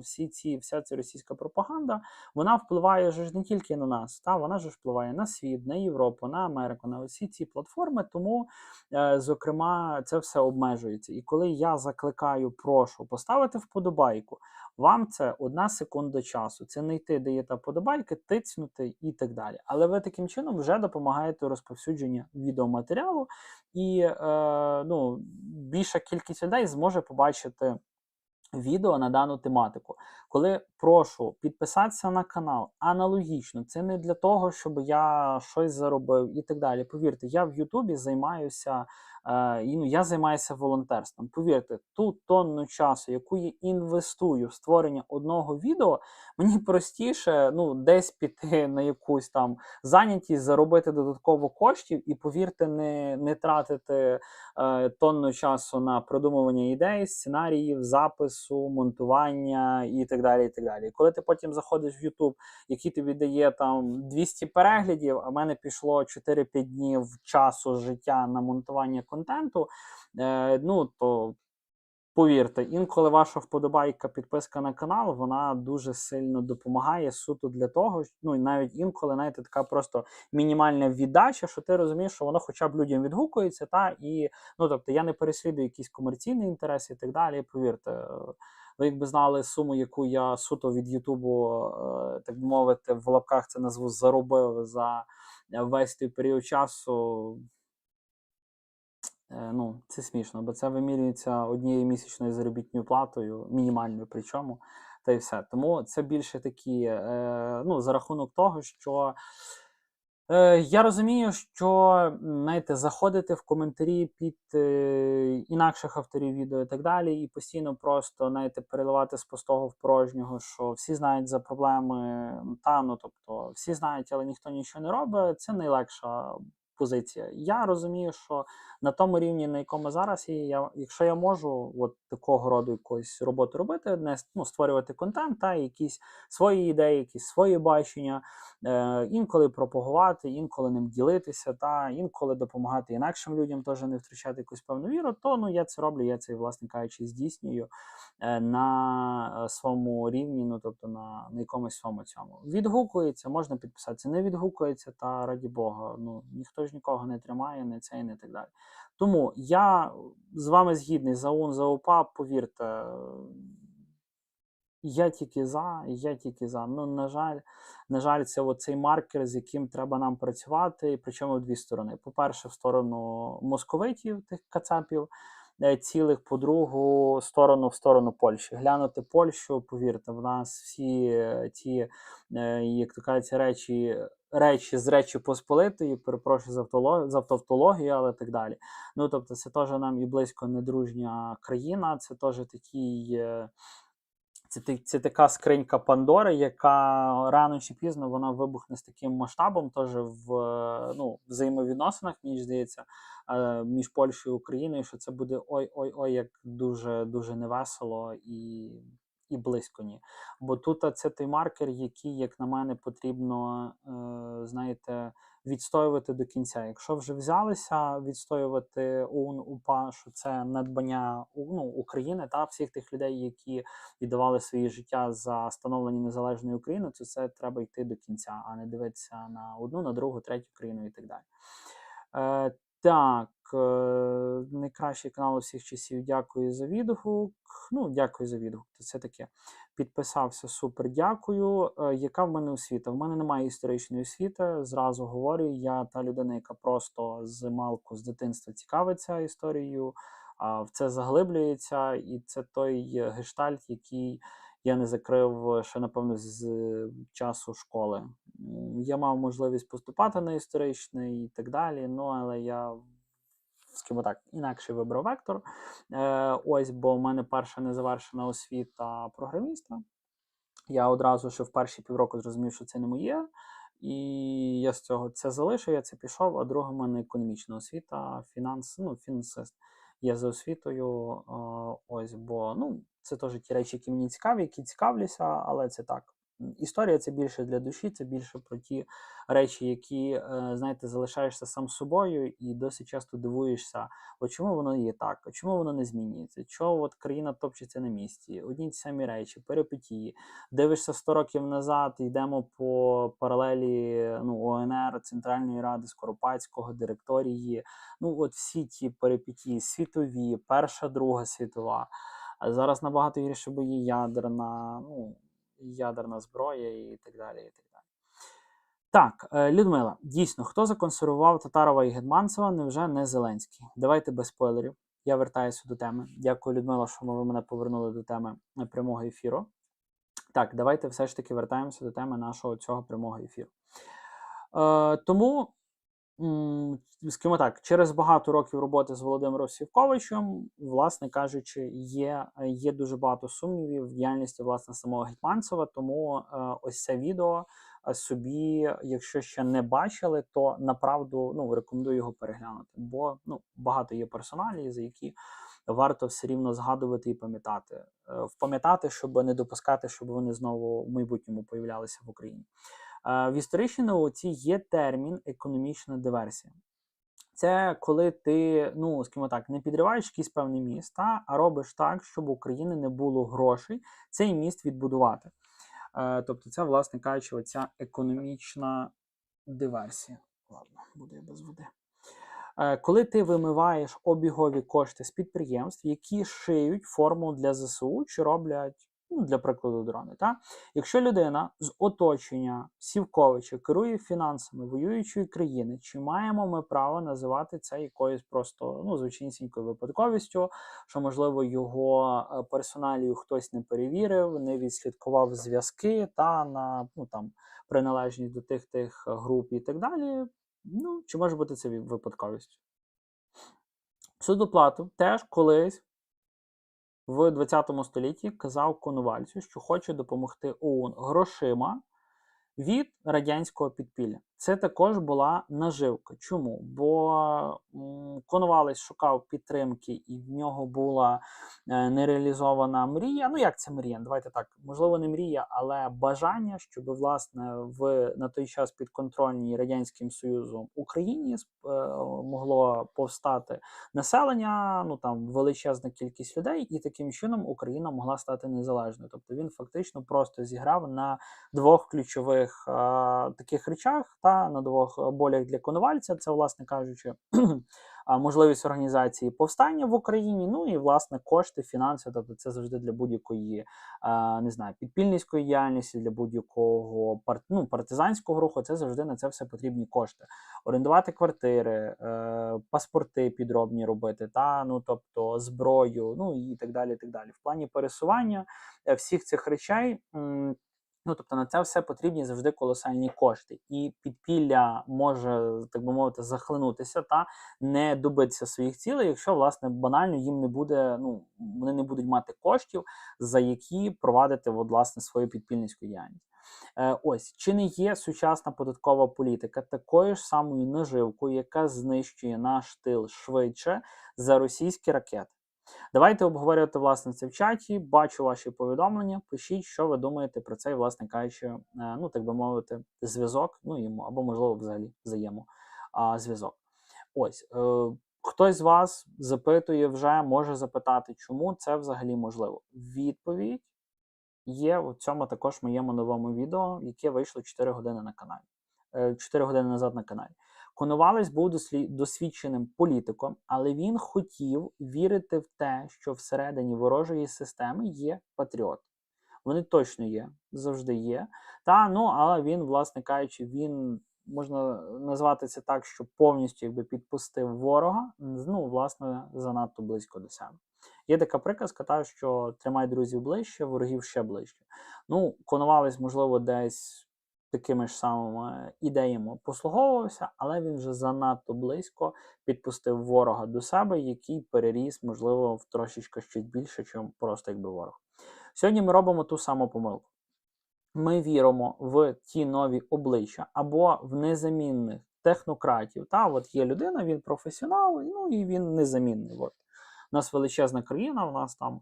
вся ця російська пропаганда, вона впливає ж не тільки на нас, вона ж впливає на світ, на Європу, на Америку, на всі ці платформи, тому, зокрема, це все обмежується. І коли я закликаю, прошу поставити вподобайку, вам це 1 секунда часу. Це не йти, де є та вподобайка, тицнути і так далі. Але ви таким чином вже допомагаєте розповсюдженню відеоматеріалу, і більша кількість людей зможе побачити відео на дану тематику. Коли прошу підписатися на канал, аналогічно, це не для того, щоб я щось заробив і так далі. Повірте, я в Ютубі займаюся І, ну, я займаюся волонтерством. Повірте, ту тонну часу, яку я інвестую в створення одного відео, мені простіше, ну, десь піти на якусь там зайнятість, заробити додатково коштів і, повірте, не тратити тонну часу на продумування ідей, сценаріїв, запису, монтування і так далі. І так далі. І коли ти потім заходиш в YouTube, який тобі дає там 200 переглядів, а в мене пішло 4-5 днів часу життя на монтування контенту, ну, то повірте, інколи ваша вподобайка, підписка на канал, вона дуже сильно допомагає суто для того, ну і навіть інколи, знаєте, така просто мінімальна віддача, що ти розумієш, що воно хоча б людям відгукується, та, і, ну, тобто, я не переслідую якісь комерційні інтереси і так далі, повірте. Ви якби знали суму, яку я суто від Ютубу, так би мовити, в лапках це назву, заробив за весь той період часу, ну, це смішно, бо це вимірюється однією місячною заробітною платою, мінімальною причому, та й все. Тому це більше такі, ну, за рахунок того, що я розумію, що, знаєте, заходити в коментарі під інакших авторів відео і так далі, і постійно просто, знаєте, переливати з пустого в порожнього, що всі знають за проблеми, та, ну, тобто, всі знають, але ніхто нічого не робить, це найлегша позиція. Я розумію, що на тому рівні, на якому зараз є, якщо я можу от такого роду якусь роботу робити, ну, створювати контент, та, якісь свої ідеї, якісь свої бачення, інколи пропагувати, інколи ним ділитися, та інколи допомагати інакшим людям, теж не втрачати якусь певну віру, то, ну, я це роблю, я це, власне кажучи, здійснюю на своєму рівні, ну, тобто на якомусь своєму цьому. Відгукується, можна підписатися, не відгукується, та раді Бога, ну, ніхто ж нікого не тримає, не це і не так далі. Тому я з вами згідний за ОУН, за УПА, повірте, я тільки за. Ну, на жаль, це оцей маркер, з яким треба нам працювати, причому в дві сторони. По-перше, в сторону московитів, тих кацапів цілих, по-другу, в сторону Польщі. Глянути Польщу, повірте, в нас всі ті, як то кажуть, речі з Речі Посполитої, перепрошую за тавтологію, але так далі. Ну, тобто, це теж нам і близько недружня країна, це теж такий... Це така скринька Пандори, яка рано чи пізно вона вибухне з таким масштабом, теж в, ну, взаємовідносинах, мені здається, між Польщею і Україною, що це буде ой-ой-ой, як дуже невесело і близько ні. Бо тут це той маркер, який, як на мене, потрібно, знаєте, відстоювати до кінця. Якщо вже взялися відстоювати ОУН, УПА, що це надбання, ну, України та всіх тих людей, які віддавали своє життя за становлення незалежної України, то це треба йти до кінця, а не дивитися на одну, на другу, третю країну і так далі. Так, найкращий канал усіх часів. Дякую за відгук. Ну, дякую за відгук. Це таке. Підписався, супер, дякую. Яка в мене освіта? В мене немає історичної освіти, зразу говорю. Я та людина, яка просто з малку, з дитинства цікавиться історією, в це заглиблюється, і це той гештальт, який я не закрив ще, напевно, з часу школи. Я мав можливість поступати на історичний і так далі, ну, але я, скажімо так, інакше вибрав вектор. Ось, бо в мене перша незавершена освіта програміста. Я одразу ще в перші півроку зрозумів, що це не моє, і я з цього це залишив, я це пішов, а друга в мене економічна освіта, фінансист. Я за освітою, ось, бо, ну, це теж ті речі, які мені цікаві, які цікавлюся, але це так. Історія – це більше для душі, це більше про ті речі, які, знаєте, залишаєшся сам собою і досить часто дивуєшся, от чому воно є так, а чому воно не змінюється, чого от країна топчеться на місці, одні ті самі речі, перипетії. Дивишся 100 років назад, йдемо по паралелі, ну, ОНР, Центральної Ради, Скоропадського, директорії, ну, от всі ті перипетії, світові, Перша, Друга світова. А зараз набагато гірше, бо є ядерна зброя і так далі, і так далі. Так, Людмила, дійсно, хто законсервував Татарова і Гетманцева, невже не Зеленський? Давайте без спойлерів. Я вертаюся до теми. Дякую, Людмила, що ви мене повернули до теми прямого ефіру. Так, давайте все ж таки вертаємося до теми нашого цього прямого ефіру. Тому Скажімо так, через багато років роботи з Володимиром Сівковичем, власне кажучи, є дуже багато сумнівів в діяльності власне самого Гетманцева, тому ось це відео собі, якщо ще не бачили, то направду рекомендую його переглянути, бо багато є персоналій, за які варто все рівно згадувати і пам'ятати. Впам'ятати, щоб не допускати, щоб вони знову в майбутньому появлялися в Україні. В історичній науці є термін економічна диверсія. Це коли ти, скажімо так, не підриваєш якийсь певний міст, а робиш так, щоб у України не було грошей цей міст відбудувати. Тобто це, власне кажучи, оця економічна диверсія. Ладно, буде я без води. Коли ти вимиваєш обігові кошти з підприємств, які шиють форму для ЗСУ чи роблять, для прикладу, дрони. Якщо людина з оточення Сівковича керує фінансами воюючої країни, чи маємо ми право називати це якоюсь просто звичайнісінькою випадковістю, що, можливо, його персоналію хтось не перевірив, не відслідкував зв'язки на приналежність до тих груп і так далі. Чи може бути це випадковістю? Судоплатов теж колись в 20 столітті казав Коновальцю, що хоче допомогти ОУН грошима від радянського підпілля. Це також була наживка. Чому? Бо Коновалець шукав підтримки, і в нього була нереалізована мрія. Як це мрія? Давайте так, можливо, не мрія, але бажання, щоб, власне, на той час підконтрольній Радянським Союзом Україні могло повстати населення, величезна кількість людей, і таким чином Україна могла стати незалежною. Тобто він фактично просто зіграв на двох ключових таких речах, на двох болях для Коновальця. Це, власне кажучи, можливість організації повстання в Україні, і, власне, кошти, фінанси, тобто це завжди для будь-якої, підпільницької діяльності, для будь-якого партизанського руху, це завжди на це все потрібні кошти. Орендувати квартири, паспорти підробні робити, тобто зброю, і так далі, і так далі. В плані пересування всіх цих речей, тобто на це все потрібні завжди колосальні кошти. І підпілля може, так би мовити, захлинутися та не добитися своїх цілей, якщо, власне, банально їм не буде, вони не будуть мати коштів, за які провадити, власне, свою підпільницьку діяльність. Ось, чи не є сучасна податкова політика такою ж самою наживкою, яка знищує наш тил швидше за російські ракети? Давайте обговорювати, власне, це в чаті, бачу ваші повідомлення, пишіть, що ви думаєте про цей, власне кажучи, так би мовити, зв'язок, або, можливо, взагалі взаємозв'язок. Ось, хтось з вас запитує вже, може запитати, чому це взагалі можливо. Відповідь є в цьому також моєму новому відео, яке вийшло 4 години на каналі. 4 години назад на каналі. Коновалець був досвідченим політиком, але він хотів вірити в те, що всередині ворожої системи є патріот. Вони точно є, завжди є. Але він, власне кажучи, можна назвати це так, що повністю підпустив ворога, власне, занадто близько до себе. Є така приказка, що тримай друзів ближче, ворогів ще ближче. Коновалець, можливо, десь такими ж самими ідеями послуговувався, але він вже занадто близько підпустив ворога до себе, який переріс, можливо, в трошечки щось більше, ніж просто ворог. Сьогодні ми робимо ту саму помилку. Ми віримо в ті нові обличчя або в незамінних технократів. От є людина, він професіонал, і він незамінний. У нас величезна країна, у нас там,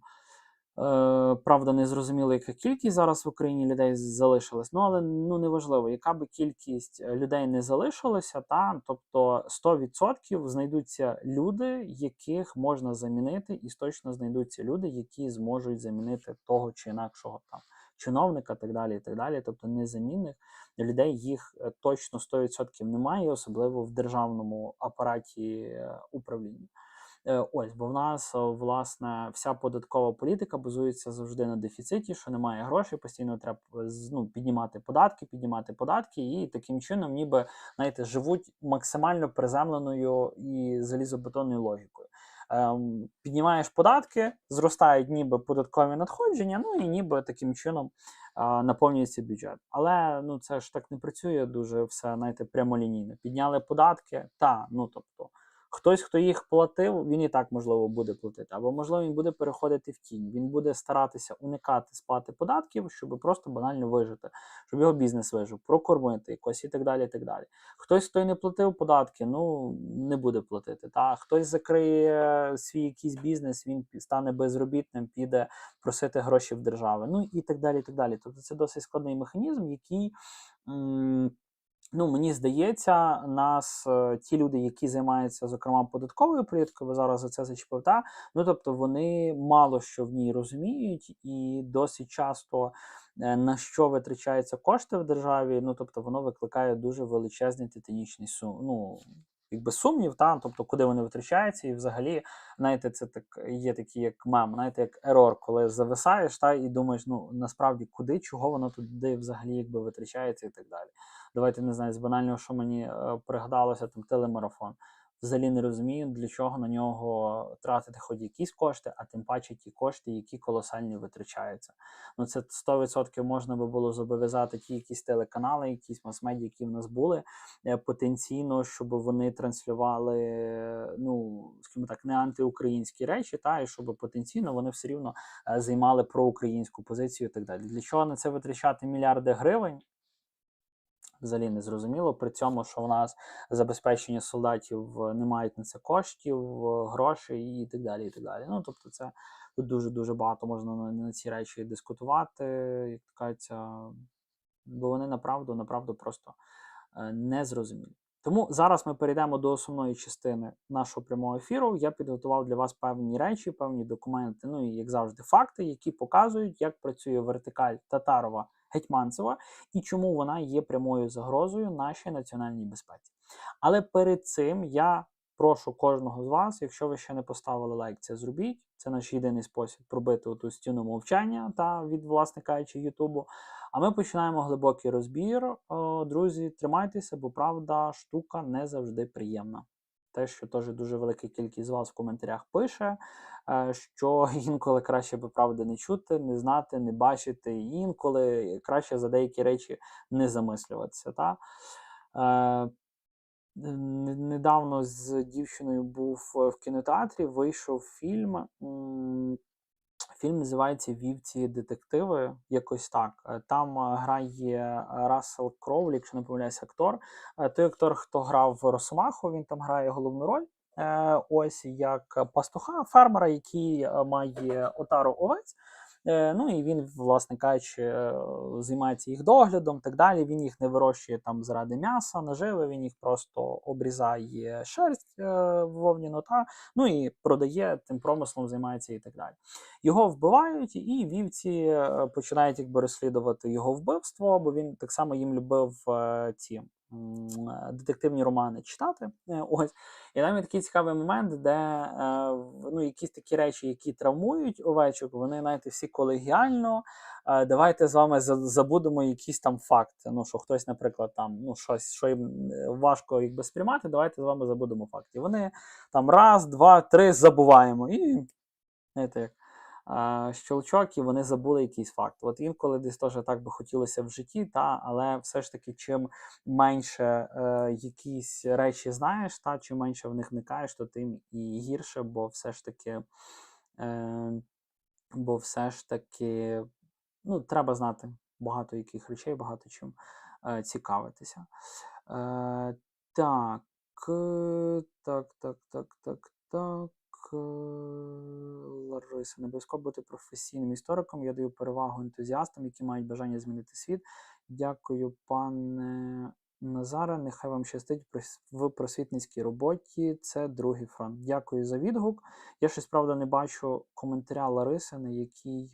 правда, не зрозуміло, яка кількість зараз в Україні людей залишилась, але неважливо, яка би кількість людей не залишилася, тобто 100% знайдуться люди, яких можна замінити, і точно знайдуться люди, які зможуть замінити того чи інакшого чиновника, так далі, тобто незамінних людей, їх точно 100% немає, особливо в державному апараті управління. Ось, бо в нас, власне, вся податкова політика базується завжди на дефіциті, що немає грошей, постійно треба піднімати податки, і таким чином ніби, живуть максимально приземленою і залізобетонною логікою. Піднімаєш податки, зростають ніби податкові надходження, ну і ніби таким чином наповнюється бюджет. Але ну це ж так не працює дуже все, знаєте, прямолінійно. Підняли податки, ну тобто хтось, хто їх платив, він і так, можливо, буде платити. Або, можливо, він буде переходити в тінь. Він буде старатися уникати сплати податків, щоб просто банально вижити, щоб його бізнес вижив, прокормити якось і так далі, і так далі. Хтось, хто й не платив податки, ну, не буде платити. Хтось закриє свій якийсь бізнес, він стане безробітним, піде просити гроші в держави. Ну, і так далі, і так далі. Тобто це досить складний механізм, який... Ну, мені здається, ті люди, які займаються, зокрема, податковою політикою, ви зараз за це зачепив, ну, тобто вони мало що в ній розуміють, і досить часто на що витрачаються кошти в державі, ну, тобто воно викликає дуже величезний титанічний сумнів, тобто куди вони витрачаються, і взагалі, знаєте, це так є такий як мем, знаєте, як ерор, коли зависаєш, і думаєш, ну, насправді, куди, чого воно туди взагалі якби витрачається і так далі. Давайте, не знаю, з банального, що мені пригадалося, там, телемарафон. Взагалі не розумію, для чого на нього тратити хоч якісь кошти, а тим паче ті кошти, які колосальні витрачаються. Ну, це 100% можна би було зобов'язати ті якісь телеканали, якісь мас-медіа, які в нас були, потенційно, щоб вони транслювали, ну, скажімо так, не антиукраїнські речі, і щоб потенційно вони все рівно займали проукраїнську позицію і так далі. Для чого на це витрачати мільярди гривень? Взагалі не зрозуміло, при цьому, що в нас забезпечення солдатів не мають на це коштів, грошей і так далі, і так далі. Ну, тобто це тут дуже-дуже багато можна на ці речі дискутувати, як кажеться, бо вони направду просто не зрозумілі. Тому зараз ми перейдемо до основної частини нашого прямого ефіру. Я підготував для вас певні речі, певні документи, ну і, як завжди, факти, які показують, як працює вертикаль Татарова-Гетьманцева і чому вона є прямою загрозою нашій національній безпеці. Але перед цим я прошу кожного з вас, якщо ви ще не поставили лайк, це зробіть. Це наш єдиний спосіб пробити оту стіну мовчання від, власне кажучи, Ютубу. А ми починаємо глибокий розбір. Друзі, тримайтеся, бо правда, штука не завжди приємна. Те, що теж дуже велика кількість з вас в коментарях пише, що інколи краще би правди не чути, не знати, не бачити, і інколи краще за деякі речі не замислюватися. Недавно з дівчиною був в кінотеатрі, вийшов фільм. Фільм називається «Вівці детективи», якось так. Там грає Рассел Кроу, якщо не помиляюсь, актор. Той актор, хто грав Росомаху, він там грає головну роль. Ось як пастуха, фермера, який має отару овець. Ну і він, власне кажучи, займається їх доглядом, так далі. Він їх не вирощує там заради м'яса, наживи, він їх просто обрізає шерсть вовняну, ну і продає, тим промислом займається і так далі. Його вбивають, і вівці починають якби розслідувати його вбивство, бо він так само їм любив ці детективні романи читати. Ось. І там є такий цікавий момент, де якісь такі речі, які травмують овечок, вони, знаєте, всі колегіально, давайте з вами забудемо якісь там факти. Ну, що хтось, наприклад, там, щось, що їм важко якби сприймати, давайте з вами забудемо факти. Вони там раз, два, три забуваємо. І, знаєте, як щелчок, і вони забули якийсь факт. От інколи десь теж так би хотілося в житті, але все ж таки, чим менше якісь речі знаєш, чим менше в них вникаєш, то тим і гірше, бо все ж таки, треба знати багато яких речей, багато чим цікавитися. Так. Лариса, не обов'язково бути професійним істориком. Я даю перевагу ентузіастам, які мають бажання змінити світ. Дякую, пане Назаре. Нехай вам щастить в просвітницькій роботі. Це другий фронт. Дякую за відгук. Я щось, правда, не бачу коментаря Лариси, на який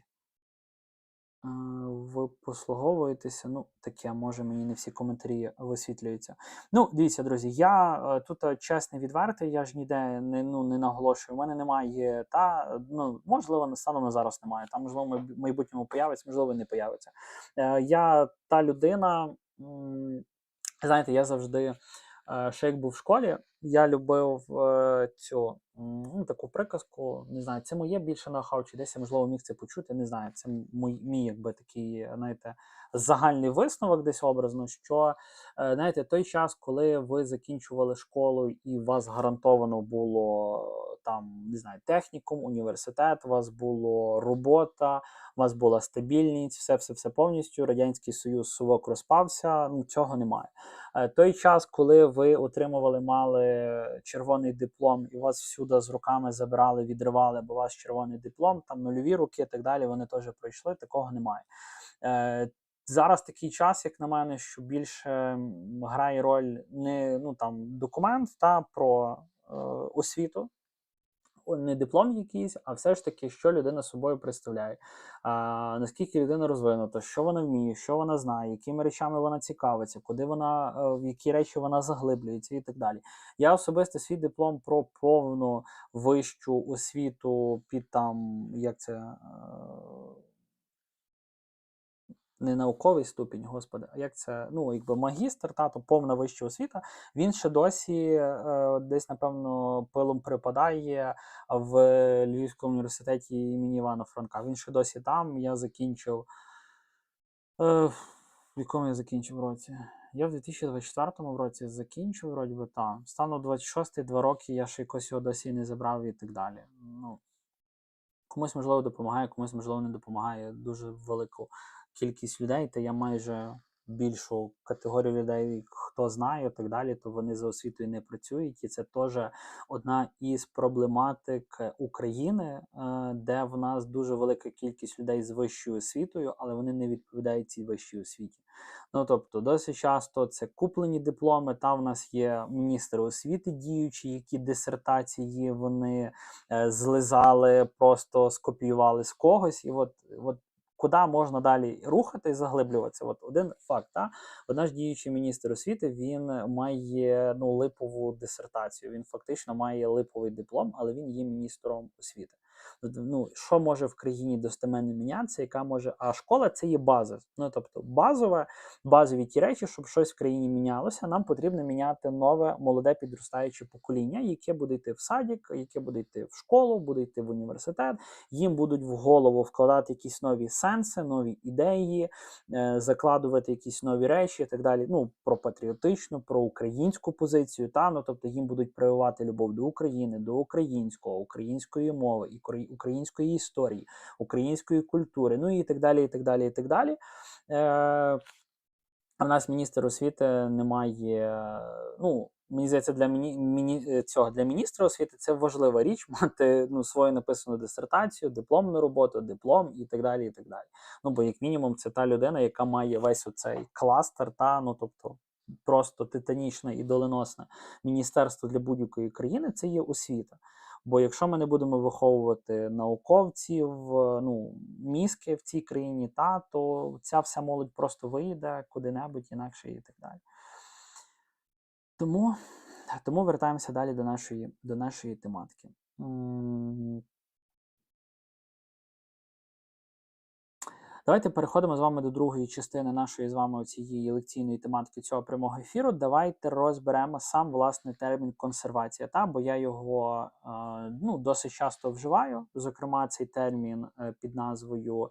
ви послуговуєтеся. Таке, може, мені не всі коментарі висвітлюються. Дивіться, друзі, я тут чесний, відвертий, я ж ніде не наголошую. У мене немає, можливо, станом на зараз немає. Можливо, в майбутньому появиться, можливо, не появиться. Я та людина, знаєте, я завжди, ще як був в школі, Я любив цю таку приказку, не знаю, це моє більше ноу-хау, чи десь я, можливо, міг це почути, не знаю. Це мій якби такий, знаєте, загальний висновок десь образно, що, знаєте, той час, коли ви закінчували школу і у вас гарантовано було там, не знаю, технікум, університет, у вас була робота, у вас була стабільність, все повністю, Радянський Союз совок розпався, ну цього немає. Той час, коли ви мали червоний диплом, і вас всюди з руками забирали, відривали, бо у вас червоний диплом, там нульові роки і так далі, вони теж пройшли, такого немає. Зараз такий час, як на мене, що більше грає роль не документ про освіту, не диплом якийсь, а все ж таки, що людина собою представляє. Наскільки людина розвинута, що вона вміє, що вона знає, якими речами вона цікавиться, куди вона, в які речі вона заглиблюється і так далі. Я особисто свій диплом про повну вищу освіту під там, як це... Не науковий ступінь, господи, а як це, якби магістр, то повна вища освіта, він ще досі десь, напевно, пилом припадає в Львівському університеті імені Івана Франка. Він ще досі там, я закінчив, в якому я закінчив році? Я в 2024 році закінчив, вроді би, стану 26-й, 2 роки, я ще якось його досі не забрав і так далі. Комусь, можливо, допомагає, комусь, можливо, не допомагає дуже велику кількість людей, та я майже більшу категорію людей, хто знає і так далі, то вони за освітою не працюють. І це теж одна із проблематик України, де в нас дуже велика кількість людей з вищою освітою, але вони не відповідають цій вищій освіті. Тобто, досить часто це куплені дипломи, там в нас є міністри освіти діючі, які дисертації вони злизали, просто скопіювали з когось, і от куди можна далі рухати і заглиблюватися. От один факт, наш діючий міністр освіти, він має липову дисертацію, він фактично має липовий диплом, але він є міністром освіти. Що може в країні достеменно мінятися, яка може... А школа – це є база. Тобто базові ті речі, щоб щось в країні мінялося, нам потрібно міняти нове, молоде підростаюче покоління, яке буде йти в садик, яке буде йти в школу, буде йти в університет, їм будуть в голову вкладати якісь нові сенси, нові ідеї, закладувати якісь нові речі і так далі. Про патріотичну, про українську позицію, тобто їм будуть прививати любов до України, до українського, української мови, української історії, української культури, і так далі, і так далі, і так далі. А в нас міністр освіти немає, мені здається, для міністра освіти це важлива річ, мати свою написану дисертацію, дипломну роботу, диплом і так далі, і так далі. Бо як мінімум це та людина, яка має весь оцей кластер, тобто просто титанічне і доленосне міністерство для будь-якої країни, це є освіта. Бо якщо ми не будемо виховувати науковців, мізки в цій країні, то ця вся молодь просто виїде куди-небудь інакше і так далі. Тому вертаємося далі до нашої тематики. Давайте переходимо з вами до другої частини нашої з вами цієї лекційної тематики цього прямого ефіру. Давайте розберемо сам власний термін консервація, бо я його досить часто вживаю. Зокрема, цей термін під назвою,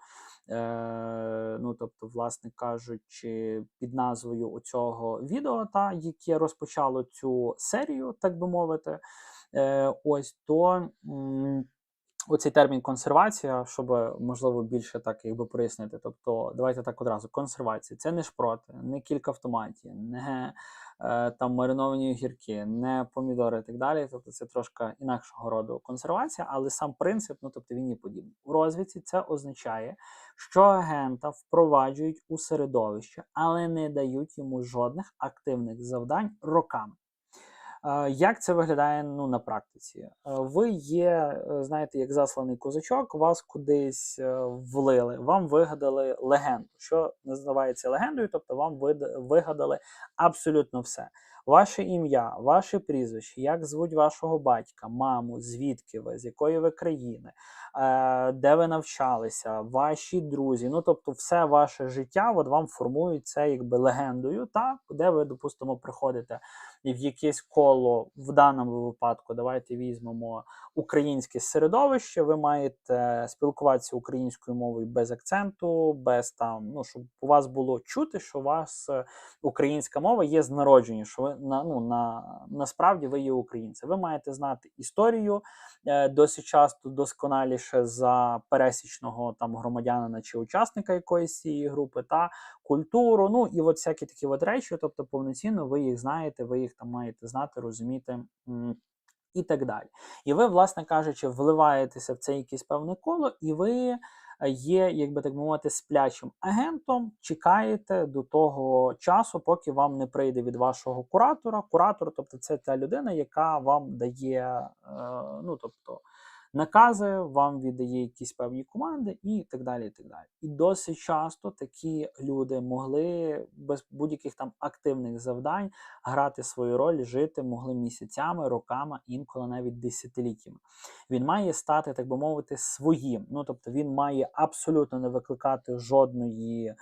тобто, власне кажучи, під назвою оцього відео, яке розпочало цю серію, так би мовити. Оцей термін консервація, щоб, можливо, більше так прояснити. Тобто, давайте так одразу. Консервація – це не шпроти, не кілька автоматів, не мариновані огірки, не помідори і так далі. Тобто, це трошки інакшого роду консервація, але сам принцип, тобто він є подібний. У розвідці це означає, що агента впроваджують у середовище, але не дають йому жодних активних завдань роками. Як це виглядає на практиці? Ви є, знаєте, як засланий козачок, вас кудись влили, вам вигадали легенду, що називається легендою, тобто вам вигадали абсолютно все. ваше ім'я, ваше прізвище, як звуть вашого батька, маму, звідки ви, з якої ви країни, де ви навчалися, ваші друзі, ну, тобто все ваше життя от вам формують це якби легендою, так, де ви, допустимо, приходите в якесь коло, в даному випадку, давайте візьмемо українське середовище, ви маєте спілкуватися українською мовою без акценту, без там, ну, щоб у вас було чути, що у вас українська мова є з народження, що ви насправді ви є українці. Ви маєте знати історію досить часто досконаліше за пересічного там громадянина чи учасника якоїсь цієї групи, та культуру, ну і от всякі такі от речі, тобто повноцінно ви їх знаєте, ви їх там маєте знати, розуміти. І так далі. І ви, власне кажучи, вливаєтеся в це якесь певне коло, і ви є, якби так мовити, сплячим агентом, чекаєте до того часу, поки вам не прийде від вашого куратора. Куратор, тобто це та людина, яка вам дає, ну, тобто, накази, вам віддає якісь певні команди і так далі, і так далі. І досить часто такі люди могли без будь-яких там активних завдань грати свою роль, жити могли місяцями, роками, інколи навіть десятиліттями. Він має стати, так би мовити, своїм. Ну, тобто він має абсолютно не викликати жодної,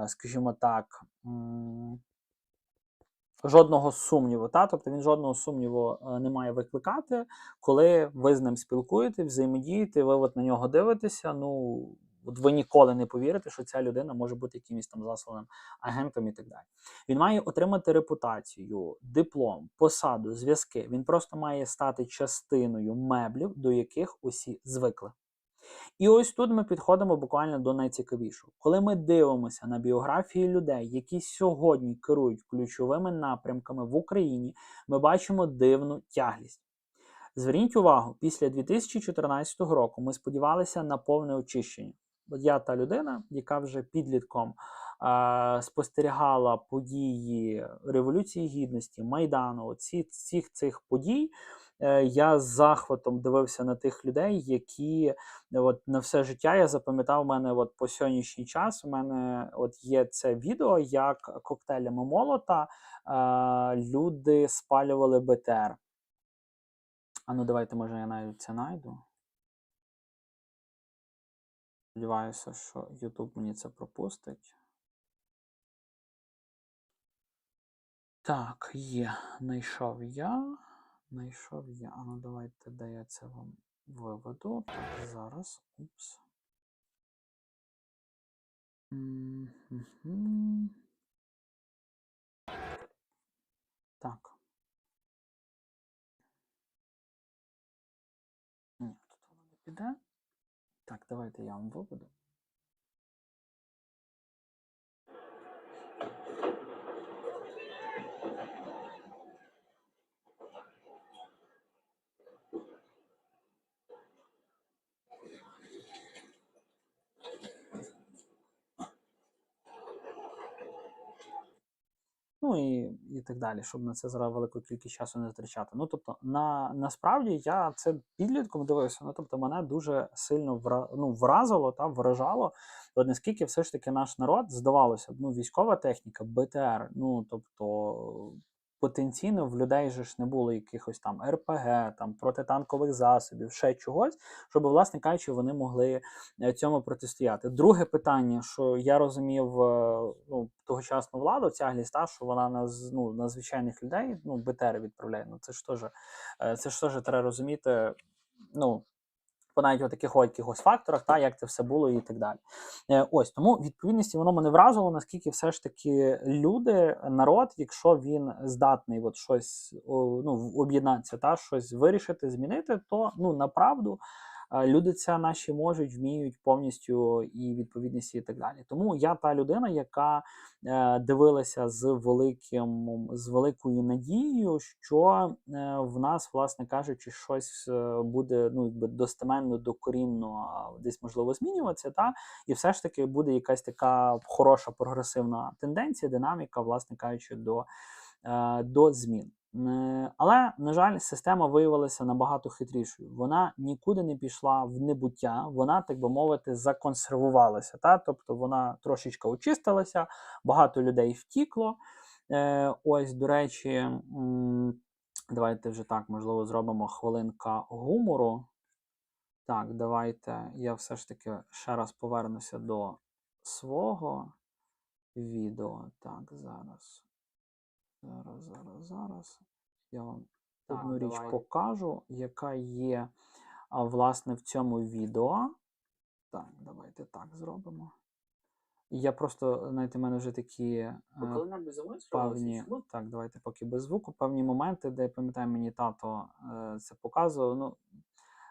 скажімо так, жодного сумніву, та? Тобто він жодного сумніву не має викликати, коли ви з ним спілкуєте, взаємодієте, ви от на нього дивитеся, ну, от ви ніколи не повірите, що ця людина може бути якимось там засланим агентом і так далі. Він має отримати репутацію, диплом, посаду, зв'язки. Він просто має стати частиною меблів, до яких усі звикли. І ось тут ми підходимо буквально до найцікавішого. Коли ми дивимося на біографії людей, які сьогодні керують ключовими напрямками в Україні, ми бачимо дивну тяглість. Зверніть увагу, після 2014 року ми сподівалися на повне очищення. От я та людина, яка вже підлітком спостерігала події Революції Гідності, Майдану, всіх цих подій. Я з захватом дивився на тих людей, які от на все життя я запам'ятав, у мене от по сьогоднішній час, у мене от є це відео, як коктейлями Молота люди спалювали БТР. А ну давайте, може, я навіть це знайду. Сподіваюся, що YouTube мені це пропустить. Так, є. Знайшов я. А ну давайте, де я це вам виведу. Так, зараз. Упс. Так. Ні, тут воно не піде. Так, давайте я вам виведу. Ну і так далі, щоб на це зараз велику кількість часу не втрачати. Ну, тобто, насправді я це підлітком дивився, ну, тобто, мене дуже сильно вразило та вражало, от наскільки все ж таки наш народ, здавалося б, ну, військова техніка, БТР, ну, тобто, потенційно в людей же ж не було якихось там РПГ, там протитанкових засобів, ще чогось, щоб, власне кажучи, вони могли цьому протистояти. Друге питання, що я розумів, ну, тогочасну владу, ця гліста, що вона на звичайних людей, ну, БТР відправляє. Ну, це ж теж треба розуміти, ну, по навіть таких якихось факторах, та, як це все було і так далі. Ось, тому відповідності воно мене вразило, наскільки все ж таки люди, народ, якщо він здатний от щось, ну, об'єднатися, та, щось вирішити, змінити, то, ну, направду, люди це наші можуть, вміють повністю і відповідності і так далі. Тому я та людина, яка дивилася з великою надією, що в нас, власне кажучи, щось буде, ну, якби достеменно, докорінно десь можливо змінюватися, та і все ж таки буде якась така хороша прогресивна тенденція, динаміка, власне кажучи, до змін. Але, на жаль, система виявилася набагато хитрішою. Вона нікуди не пішла в небуття, вона, так би мовити, законсервувалася. Та? Тобто вона трошечки очистилася, багато людей втікло, Ось, до речі, давайте вже так, можливо, зробимо хвилинка гумору. Так, давайте я все ж таки ще раз повернуся до свого відео. Так, зараз. Зараз. Я вам одну річ покажу, яка є, власне, в цьому відео. Так, давайте так зробимо. Я просто, знаєте, в мене вже такі певні. Так, давайте поки без звуку. Певні моменти, де я пам'ятаю, мені тато це показував. Ну,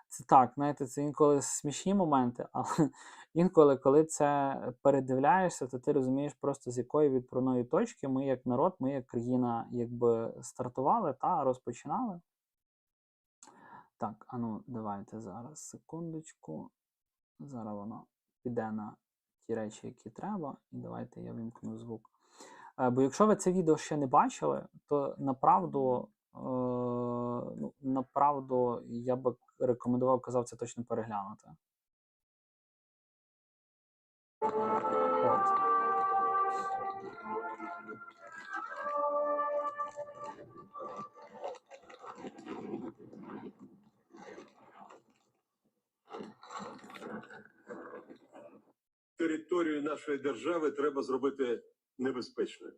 це так, знаєте, це інколи смішні моменти, але інколи, коли це передивляєшся, то ти розумієш просто з якої відправної точки ми як народ, ми як країна якби стартували та розпочинали. Так, ану, давайте зараз, секундочку. Зараз воно піде на ті речі, які треба, і давайте я вимкну звук. Бо якщо ви це відео ще не бачили, то направду я би рекомендував, казав, це точно переглянути. От. Територію нашої держави треба зробити небезпечною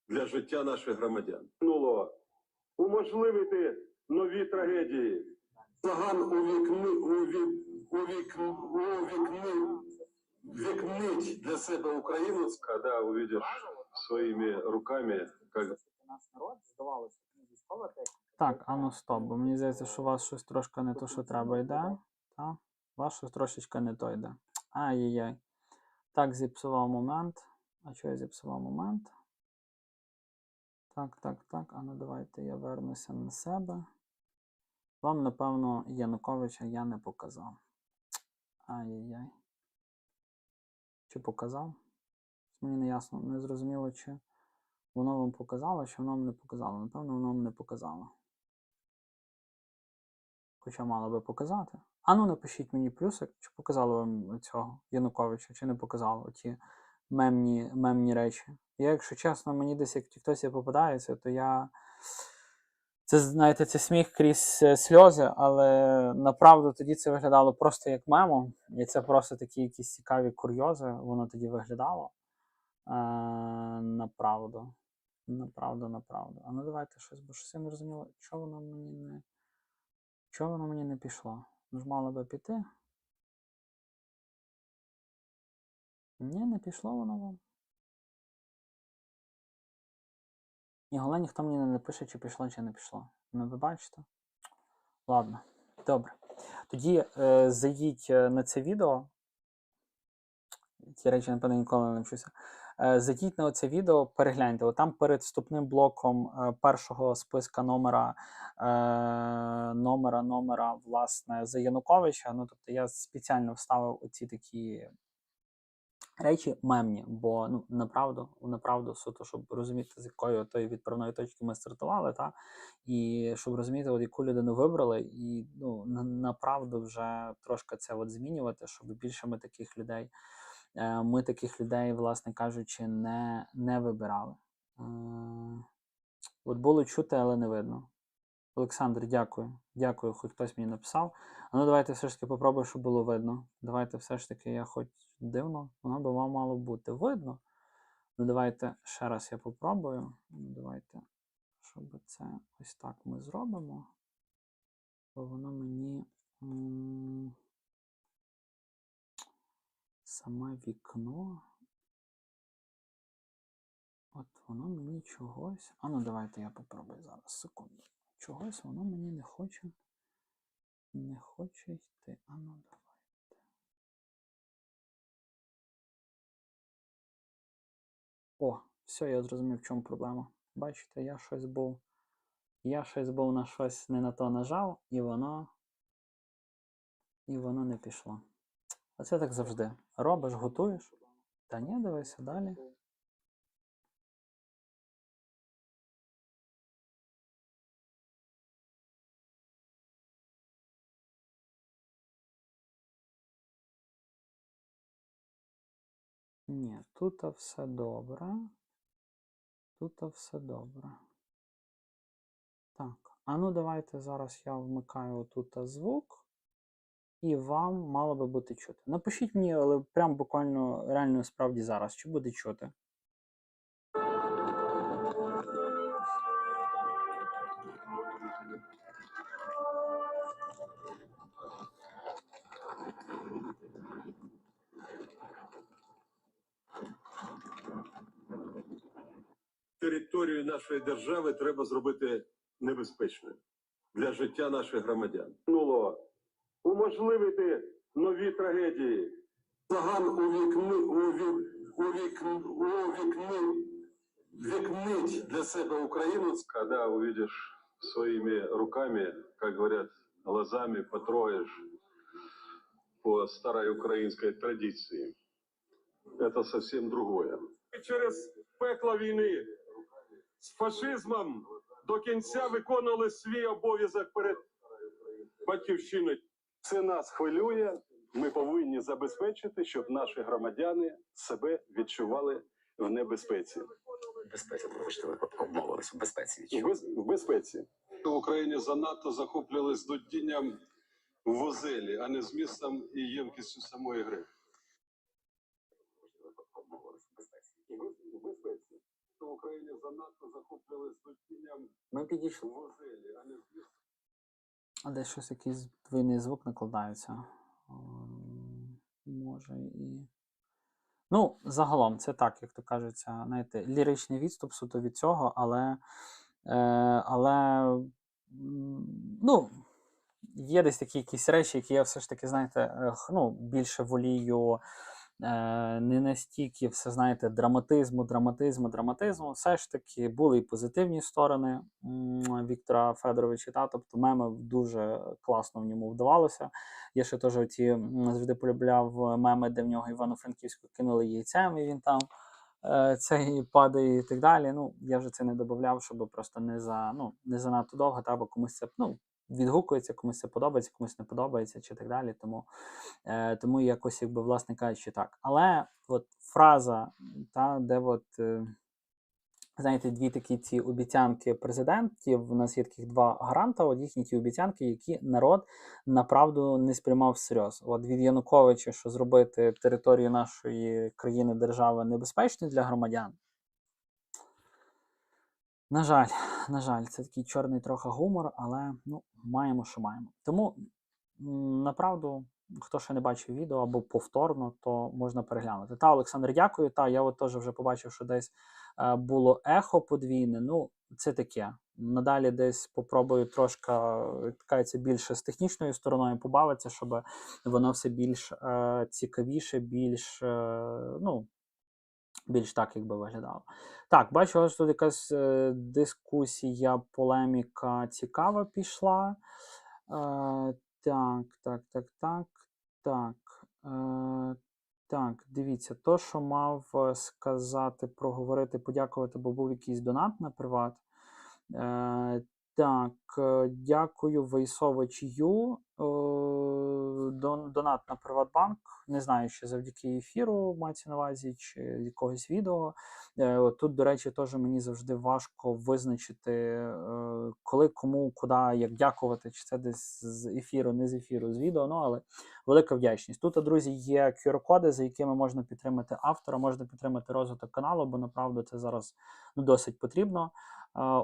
для життя наших громадян. Нуло уможливити нові трагедії. Заган увікнить для себе Україну, коли увидиш своїми руками, як Так, ану стоп, бо мені здається, що у вас щось трошки не то, що треба йде. Та? У вас щось трошечки не то йде. Ай-яй-яй. Так, зіпсував момент. А чого я зіпсував момент? Так. Ану, давайте я вернуся на себе. Вам, напевно, Януковича я не показав. Ай-яй-яй. Чи показав? Мені не ясно, не зрозуміло, чи воно вам показало, чи воно вам не показало. Напевно, воно вам не показало. Хоча мало би показати. Ану, напишіть мені плюсик, чи показало вам цього Януковича, чи не показало оті мемні речі. Я, якщо чесно, мені десь як хтось попадається, то я. Це, знаєте, це сміх крізь сльози, але направду тоді це виглядало просто як мемо. І це просто такі якісь цікаві курйози, воно тоді виглядало. Направду. А ну давайте щось, бо щось я не розуміло, чого воно мені не пішло. Ну ж мало би піти. Ні, не пішло воно вам. І головне, ніхто мені не напише, чи пішло, чи не пішло. Ну, ви бачите? Ладно, добре. Тоді зайдіть на це відео. Ті речі, напевно, ніколи не навчуся. Зайдіть на це відео, перегляньте. Там перед вступним блоком першого списка номера, власне, за Януковича. Ну, тобто я спеціально вставив оці такі речі мемні, бо направду суто, щоб розуміти, з якої тої відправної точки ми стартували, і щоб розуміти, яку людину вибрали, і направду вже трошки це змінювати, щоб більше ми таких людей, власне кажучи, не вибирали. Було чути, але не видно. Олександр, дякую, хоч хтось мені написав. Ну, давайте все ж таки попробуємо, щоб було видно. Давайте все ж таки, я хоч дивно, воно би вам мало бути видно. Ну, давайте ще раз я попробую. Давайте, щоб це ось так ми зробимо. Бо воно мені саме вікно. От воно мені чогось. А ну давайте я попробую зараз, секунду. Чогось воно мені не хоче йти. А ну давайте. О, все, я зрозумів, в чому проблема. Бачите, я щось був на щось не на то нажав, і воно не пішло. Оце так завжди. Робиш, готуєш. Та ні, дивися далі. Ні, тут все добре. Тут все добре. Так, а ну давайте зараз я вмикаю тут звук, і вам мало би бути чути. Напишіть мені, але прям буквально реально справді зараз, чи буде чути. Територію нашої держави треба зробити небезпечною для життя наших громадян. Нуло уможливити нові трагедії. Заган увікнить для себе Україну. Когда увидишь своими руками, как говорят, глазами потрогаешь по старой украинской традиции. Это совсем другое. Через пекло війни з фашизмом до кінця виконували свій обов'язок перед батьківщиною. Це нас хвилює. Ми повинні забезпечити, щоб наші громадяни себе відчували в небезпеці. Безпеці, вибачте, ви обмовились в безпеці відчув. В безпеці. В Україні занадто захоплювали з додінням возелі, а не змістом і ємкістю самої гри. Обмовились в безпеці. В безпеці. В Україні занадто захоплювали з додінням Ми підійшли. возелі, а не змістом. А десь щось якийсь двійний звук накладається. Може і. Ну, загалом, це так, як то кажеться, знаєте, ліричний відступ суто від цього, але ну, є десь такі якісь речі, які я все ж таки, знаєте, ну, більше волію не настільки все, знаєте, драматизму. Все ж таки були і позитивні сторони Віктора Федоровича, тобто меми дуже класно в ньому вдавалося. Я ще теж завжди полюбляв меми, де в нього Івано-Франківську кинули яйцем, і він там цей падає і так далі. Ну, я вже це не додавав, щоб просто не занадто довго, бо комусь це, відгукується, комусь це подобається, комусь не подобається, чи так далі. Тому якось, якби, власне кажучи, так. Але от фраза, де знаєте, дві такі ці обіцянки президентів, у нас є таких два гаранта, от їхні ті обіцянки, які народ направду не сприймав всерйоз. От від Януковича, що зробити територію нашої країни, держави небезпечною для громадян. На жаль, це такий чорний трохи гумор, але маємо, що маємо. Тому, направду, хто ще не бачив відео або повторно, то можна переглянути. Олександр, дякую. Я от теж вже побачив, що десь було ехо подвійне. Ну, це таке. Надалі десь попробую трошки більше з технічною стороною побавитися, щоб воно все більш цікавіше, більш так, якби виглядало. Так, бачу, що тут якась дискусія, полеміка цікава пішла. Так, дивіться, то, що мав сказати, проговорити, подякувати, бо був якийсь донат на приват. Дякую Вейсович Ю. Донат на Приватбанк. Не знаю, чи завдяки ефіру мається на увазі, чи якогось відео. Тут, до речі, теж мені завжди важко визначити, коли, кому, куди, як дякувати, чи це десь з ефіру, не з ефіру, з відео, але велика вдячність. Тут, друзі, є QR-коди, за якими можна підтримати автора, можна підтримати розвиток каналу, бо, направду, це зараз досить потрібно.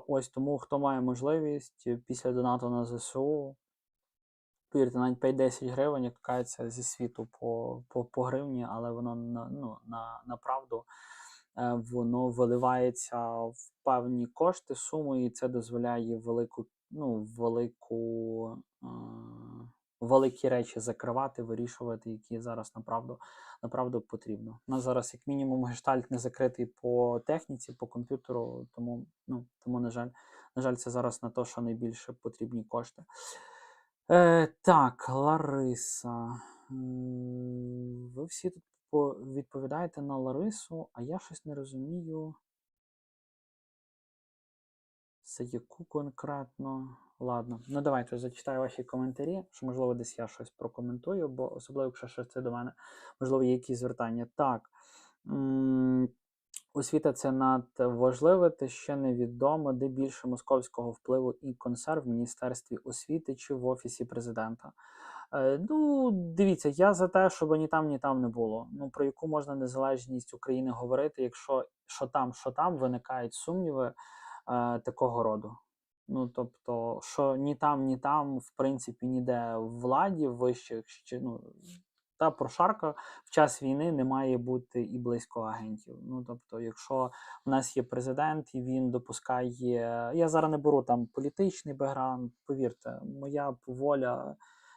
Ось тому, хто має можливість після донату на ЗСУ, повірте, навіть 5-10 гривень, як кається зі світу по гривні, але воно направду воно виливається в певні кошти, суму, і це дозволяє великі речі закривати, вирішувати, які зараз направду потрібно. У нас зараз, як мінімум, гештальт не закритий по техніці, по комп'ютеру, тому, на жаль, це зараз на те, що найбільше потрібні кошти. Так, Лариса. Ви всі тут відповідаєте на Ларису, а я щось не розумію, за яку конкретно. Ладно, давайте зачитаю ваші коментарі, що, можливо, десь я щось прокоментую, бо особливо, якщо це до мене, можливо, є якісь звертання. Так. Освіта – це надважливе, та ще невідомо, де більше московського впливу і консерв в Міністерстві освіти чи в Офісі Президента. Ну, дивіться, я за те, щоб ні там не було. Ну, про яку можна незалежність України говорити, якщо що там виникають сумніви такого роду. Ну, тобто, що ні там, в принципі, ніде в владі вищих, та прошарка в час війни не має бути і близько агентів. Ну, тобто, якщо в нас є президент і він допускає. Я зараз не беру там політичний бекграунд, повірте, моя б воля.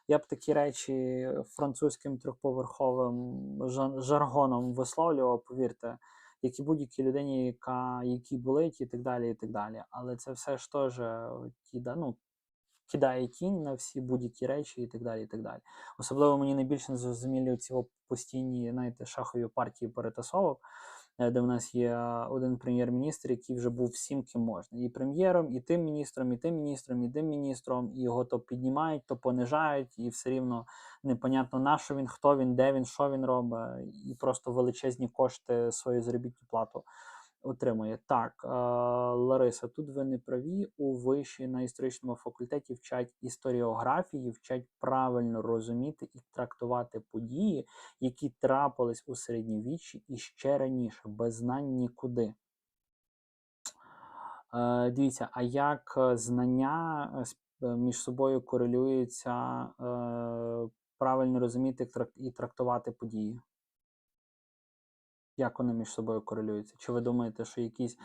Я б такі речі французьким трьохповерховим жаргоном висловлював, повірте, як і будь-якій людині, якій болить, і так далі, і так далі. Але це все ж теж кидає тінь на всі будь-які речі і так далі, і так далі. Особливо мені найбільше не зрозумілі ці постійні, знаєте, шахові партії перетасовок, де в нас є один прем'єр-міністр, який вже був всім, ким можна. І прем'єром, і тим міністром, і тим міністром, і тим міністром, і його то піднімають, то понижають, і все рівно непонятно, на що він, хто він, де він, що він робить, і просто величезні кошти свою заробітну плату отримує. Так, Лариса, тут ви не праві. У виші на історичному факультеті вчать історіографії, вчать правильно розуміти і трактувати події, які трапились у середньовіччі і ще раніше, без знань нікуди. Дивіться, а як знання між собою корелюються, правильно розуміти і трактувати події? Як вони між собою корелюються? Чи ви думаєте, що якийсь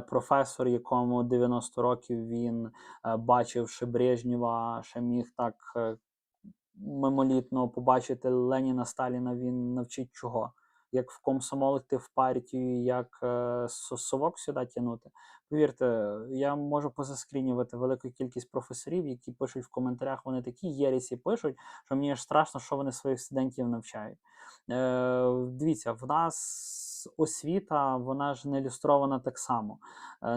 професор, якому 90 років, він, бачивши Брежнєва, ще міг так мимолітно побачити Леніна, Сталіна, він навчить чого? Як в комсомол йти в партію, як совок сюди тягнути? Повірте, я можу позаскрінювати велику кількість професорів, які пишуть в коментарях, вони такі єресі пишуть, що мені аж страшно, що вони своїх студентів навчають. Дивіться, в нас освіта, вона ж не ілюстрована так само.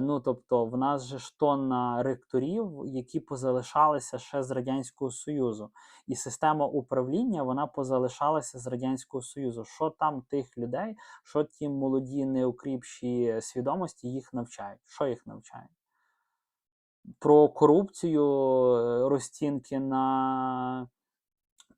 Ну, тобто, в нас же ж тонна ректорів, які позалишалися ще з Радянського Союзу. І система управління, вона позалишалася з Радянського Союзу. Що там тих людей, що ті молоді, неокріпші свідомості їх навчають? Що їх навчають? Про корупцію, розцінки на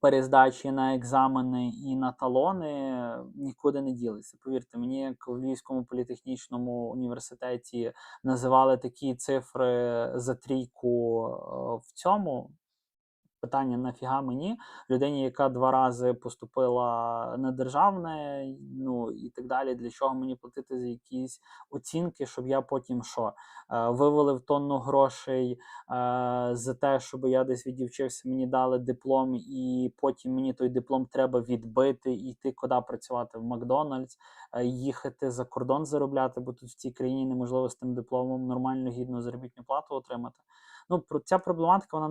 перездачі на екзамени і на талони нікуди не ділися. Повірте мені, як у Львівському політехнічному університеті називали такі цифри за трійку в цьому. Питання, нафіга мені, людині, яка 2 рази поступила на державне, ну і так далі, для чого мені платити за якісь оцінки, щоб я потім що? Вивалив тонну грошей за те, щоб я десь відівчився, мені дали диплом, і потім мені той диплом треба відбити і йти куди працювати, в Макдональдс, їхати за кордон заробляти, бо тут в цій країні неможливо з тим дипломом нормально, гідну заробітну плату отримати. Ну, ця проблематика, вона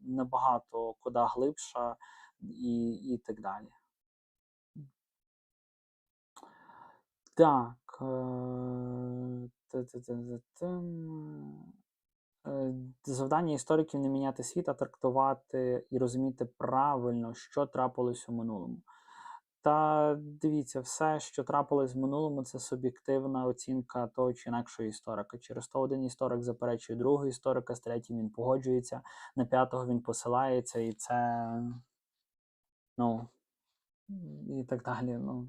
набагато куди глибша і так далі. Так. Завдання істориків не міняти світ, а трактувати і розуміти правильно, що трапилось у минулому. Та дивіться, все, що трапилось в минулому, це суб'єктивна оцінка того чи інакшого історика. Через то один історик заперечує другого історика, з третім він погоджується, на п'ятого він посилається, і це, ну, і так далі. Ну.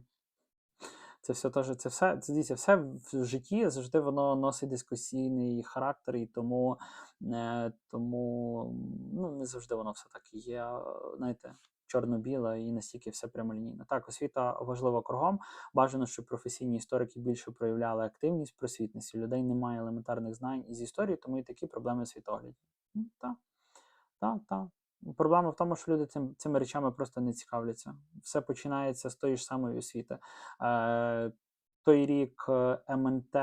Це все теж, дивіться, все в житті завжди воно носить дискусійний характер, і тому не завжди воно все так є, знаєте, чорно-біле і настільки все прямолінійно. Так, освіта важлива кругом. Бажано, щоб професійні історики більше проявляли активність просвітництві. Людей немає елементарних знань із історії, тому і такі проблеми в світогляді. Так. Проблема в тому, що люди цими речами просто не цікавляться. Все починається з тої ж самої освіти. Той рік МНТ,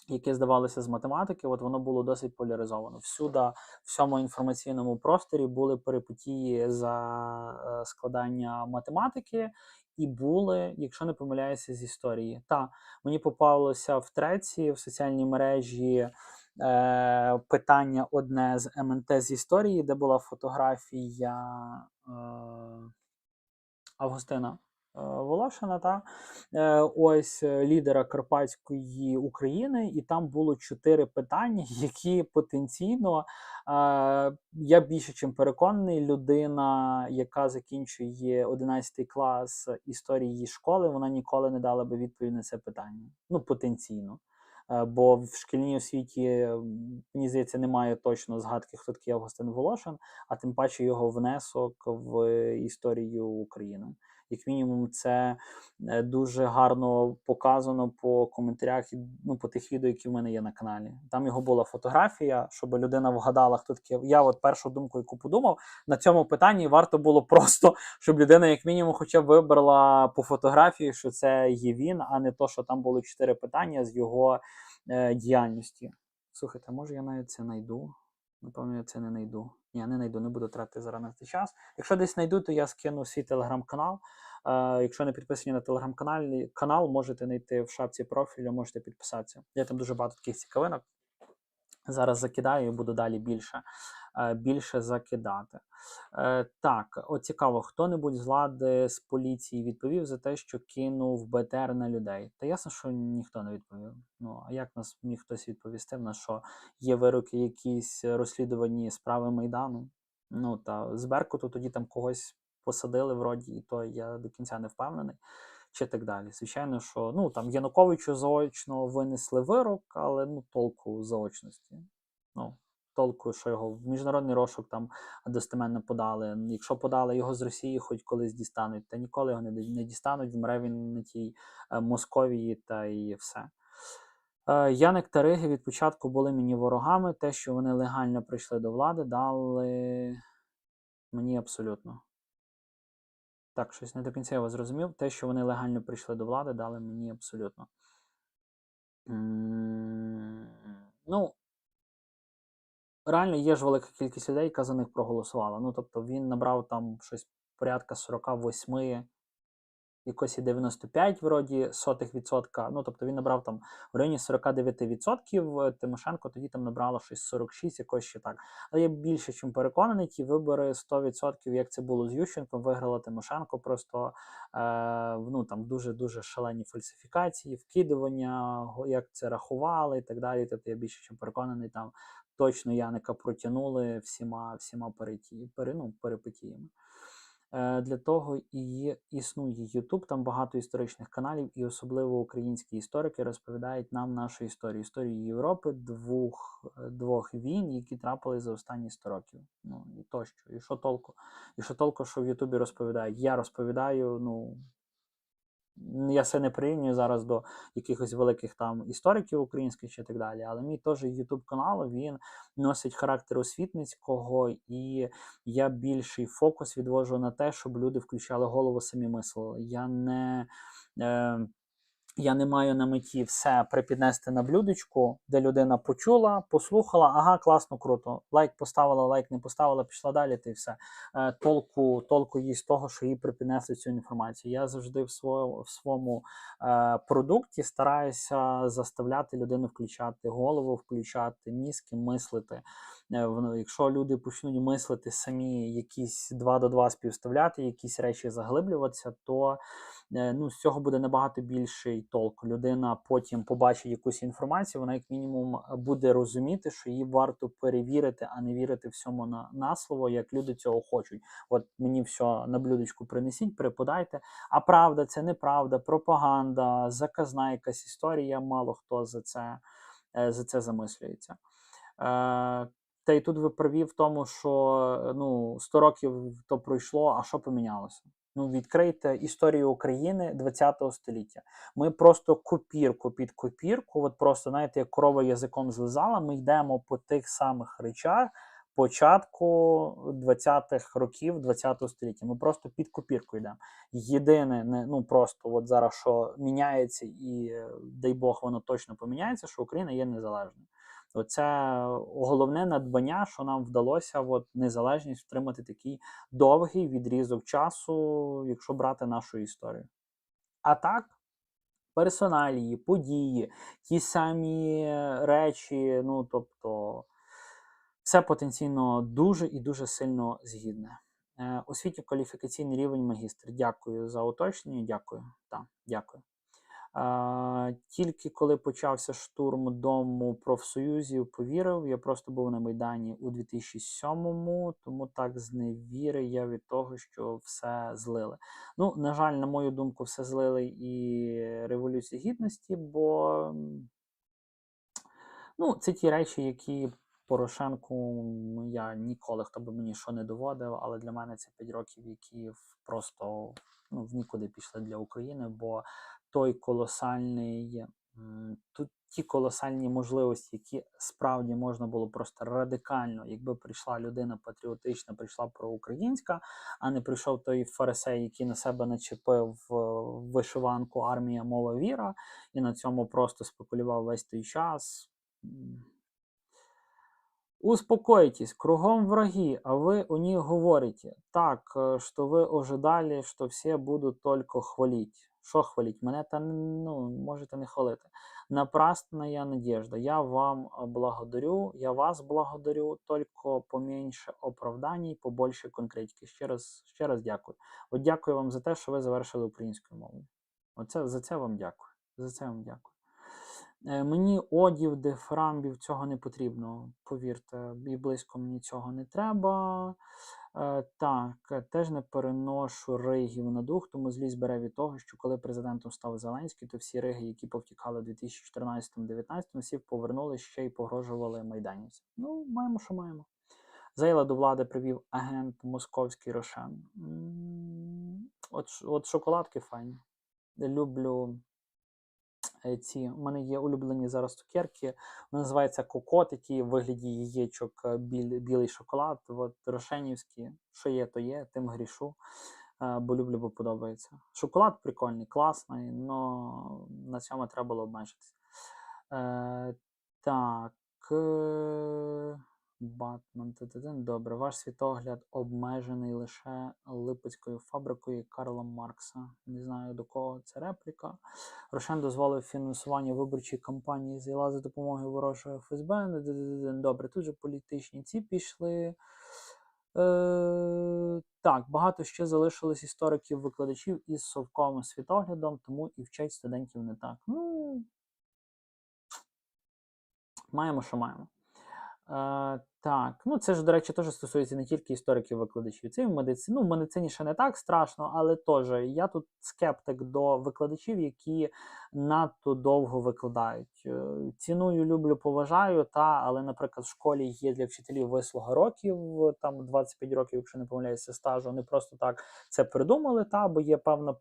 яке здавалося з математики, от воно було досить поляризовано. Всюди, в всьому інформаційному просторі були перипетії за складання математики і були, якщо не помиляюся, з історії. Мені попалося в треці, в соціальній мережі, питання одне з МНТ з історії, де була фотографія Августина Волошина, та ось лідера Карпатської України, і там було 4 питання, які потенційно, я більше чим переконаний, людина, яка закінчує 11 клас історії школи, вона ніколи не дала би відповідь на це питання. Ну, потенційно. Бо в шкільній освіті, мені здається, немає точно згадки, хто такий Августин Волошин, а тим паче його внесок в історію України. Як мінімум, це дуже гарно показано по коментарях, ну, по тих відео, які в мене є на каналі. Там його була фотографія, щоб людина вгадала, хто такий. Я от першу думку, яку подумав, на цьому питанні варто було просто, щоб людина, як мінімум, хоча б вибрала по фотографії, що це є він, а не то, що там було 4 питання з його діяльності. Слухайте, може я навіть це знайду? Напевно, я це не знайду. Ні, не знайду, не буду тратити зараз на цей час. Якщо десь знайду, то я скину свій телеграм-канал. Якщо не підписані на телеграм-канал, можете знайти в шапці профілю, можете підписатися. Я там дуже багато таких цікавинок. Зараз закидаю і буду далі більше закидати. Так, от цікаво, хто-небудь з влади, з поліції відповів за те, що кинув БТР на людей? Та ясно, що ніхто не відповів. Ну, а як нас міг хтось відповісти? В нас що, є вироки якісь розслідувані справи Майдану? Ну, та з Беркуту тоді там когось посадили вроді, і то я до кінця не впевнений. Чи так далі. Звичайно, що ну, там Януковичу заочно винесли вирок, але ну, толку заочності. Ну, толку, що його в міжнародний розшук там достеменно подали. Якщо подали його з Росії, хоч колись дістануть, та ніколи його не дістануть, вмре він на тій Московії та і все. Яник та Риги від початку були мені ворогами. Те, що вони легально прийшли до влади, дали мені абсолютно. Так, щось не до кінця я вас зрозумів. Те, що вони легально прийшли до влади, дали мені абсолютно. Ну, реально є ж велика кількість людей, яка за них проголосувала. Ну, тобто він набрав там щось порядка 48, якось і 95 вроді сотих відсотка. Ну, тобто він набрав там в районі 49%, Тимошенко тоді там набрала щось 46, якось ще так. Але я більше чим переконаний, ті вибори 100%, як це було з Ющенком, виграла Тимошенко, просто ну, там дуже-дуже шалені фальсифікації, вкидування, як це рахували і так далі. Тобто я більше чим переконаний, там точно Яника протягнули всіма перипетіями. Для того і існує YouTube, там багато історичних каналів, і особливо українські історики розповідають нам нашу історію. Історію Європи, двох війн, які трапились за останні 100 років. Ну, і тощо. І що толку? І що толку, що в Ютубі розповідають? Я розповідаю, ну, я все не порівнюю зараз до якихось великих там істориків українських чи так далі, але мій теж YouTube канал, він носить характер освітницького, і я більший фокус відвожу на те, щоб люди включали голову, самі мислили. Я не маю на меті все припіднести на блюдечку, де людина почула, послухала, ага, класно, круто, лайк поставила, лайк не поставила, пішла далі, та й все. Толку їй з того, що їй припіднесли цю інформацію. Я завжди в своєму продукті стараюся заставляти людину включати голову, включати мізки, мислити. Якщо люди почнуть мислити самі, якісь 2 до 2 співставляти, якісь речі заглиблюватися, то ну, з цього буде набагато більший толк. Людина потім побачить якусь інформацію, вона як мінімум буде розуміти, що її варто перевірити, а не вірити всьому на слово, як люди цього хочуть. От мені все на блюдечку принесіть, преподайте, а правда, це неправда, пропаганда, заказна якась історія, мало хто за це замислюється. Та й тут ви праві в тому, що ну, 100 років то пройшло, а що помінялося? Ну, відкрийте історію України 20 століття. Ми просто копірку під копірку, от просто, знаєте, як корова язиком злизала, ми йдемо по тих самих речах початку 20-х років 20-го століття. Ми просто під копірку йдемо. Єдине, ну просто от зараз що міняється і, дай Бог, воно точно поміняється, що Україна є незалежною. Оце головне надбання, що нам вдалося незалежність втримати такий довгий відрізок часу, якщо брати нашу історію. А так, персоналії, події, ті самі речі, ну, тобто, все потенційно дуже і дуже сильно згідне. Освітньо-кваліфікаційний рівень магістр. Дякую за уточнення. Дякую. Так, дякую. Тільки коли почався штурм Дому профсоюзів, повірив. Я просто був на Майдані у 2007-му, тому так зневірив я від того, що все злили. Ну, на жаль, на мою думку, все злили і Революції Гідності, бо ну, це ті речі, які Порошенку я ніколи, хто би мені що не доводив, але для мене це 5 років, які просто в нікуди пішли для України, бо той колосальний, тут ті колосальні можливості, які справді можна було просто радикально, якби прийшла людина патріотична, прийшла проукраїнська, а не прийшов той фарисей, який на себе начепив вишиванку «Армія, мова, віра», і на цьому просто спекулював весь той час. Успокойтесь, кругом враги, а вы у них говорите так, что вы ожидали, что все будут только хвалить. Що хвалить? Мене та можете не хвалити. Напрасная надежда. Я вам благодарю, я вас благодарю, только поменьше оправданий, побольше конкретики. Ще раз дякую. От дякую вам за те, що ви завершили українською мовою. За це вам дякую. За це вам дякую. Мені одів, дифрамбів, цього не потрібно, повірте, і близько мені цього не треба. Так, теж не переношу ригів на дух, тому злість бере від того, що коли президентом став Зеленський, то всі риги, які повтікали в 2014-2019, всі повернули ще й погрожували майданівцям. Ну, маємо, що маємо. Зайла до влади привів агент московський Рошен. От шоколадки файні. Люблю ці. У мене є улюблені зараз цукерки. Вони називаються Коко, такі в вигляді яєчок, білий шоколад. От рошенівські. Що є, то є, тим грішу. Бо люблю, бо подобається. Шоколад прикольний, класний, але на цьому треба було обмежитися. Так. Батман. Добре. Ваш світогляд обмежений лише Липецькою фабрикою Карла Маркса. Не знаю, до кого це репліка. Рошен дозволив фінансування виборчої кампанії Зайла за допомогою ворожого ФСБ. Добре, тут же політичні ці пішли. Так, багато ще залишилось істориків-викладачів із совковим світоглядом, тому і вчать студентів не так. Ну, маємо, що маємо. Так, ну це ж, до речі, теж стосується не тільки істориків-викладачів. Це і в медицині. Ну, в медицині ще не так страшно, але теж я тут скептик до викладачів, які надто довго викладають. Ціную, люблю, поважаю, але, наприклад, в школі є для вчителів вислуга років, там 25 років, якщо не помиляюся, стажу. Вони просто так це придумали, бо є певна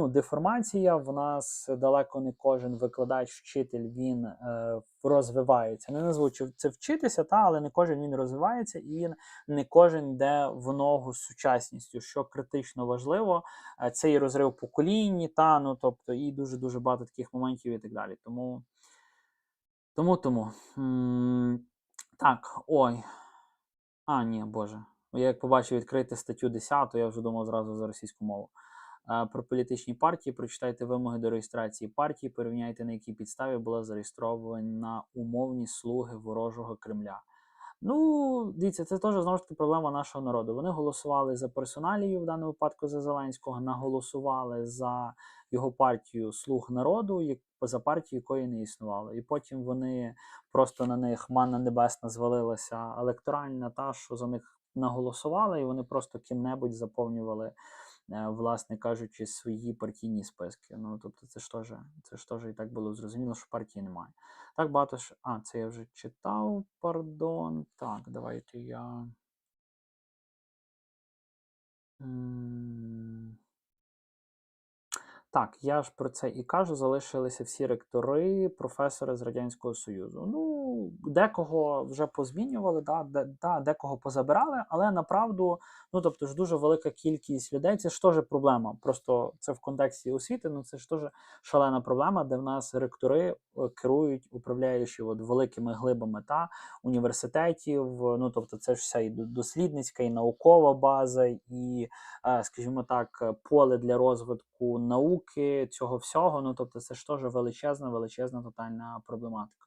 деформація. В нас далеко не кожен викладач, вчитель, він розвивається. Не назву це вчитися, але не кожен він розвивається і не кожен йде в ногу з сучасністю, що критично важливо. Це і розрив поколінь, тобто і дуже-дуже багато таких моментів і так далі. Тому. Так, ой. Ні, Боже. Я як побачив відкрити статтю 10, я вже думав зразу за російську мову. Про політичні партії, прочитайте вимоги до реєстрації партії, порівняйте, на якій підставі була зареєстрована умовні слуги ворожого Кремля. Ну, дивіться, це теж, знову ж таки, проблема нашого народу. Вони голосували за персоналію, в даному випадку за Зеленського, наголосували за його партію «Слуг народу», за партію, якої не існувало. І потім вони, просто на них манна небесна звалилася електоральна, що за них наголосували, і вони просто ким-небудь заповнювали, власне кажучи, свої партійні списки. Ну, тобто це ж теж і так було зрозуміло, що партії немає. Так багато ж... це я вже читав, пардон. Так, давайте я... Так, я ж про це і кажу, залишилися всі ректори, професори з Радянського Союзу. Ну, декого вже позмінювали, декого позабирали, але направду, тобто ж дуже велика кількість людей, це ж теж проблема. Просто це в контексті освіти, це ж теж шалена проблема, де в нас ректори керують, управляючи великими глибами університетів, тобто це ж вся і дослідницька, і наукова база, і, скажімо так, поле для розвитку науки, цього всього, тобто це ж теж величезна тотальна проблематика.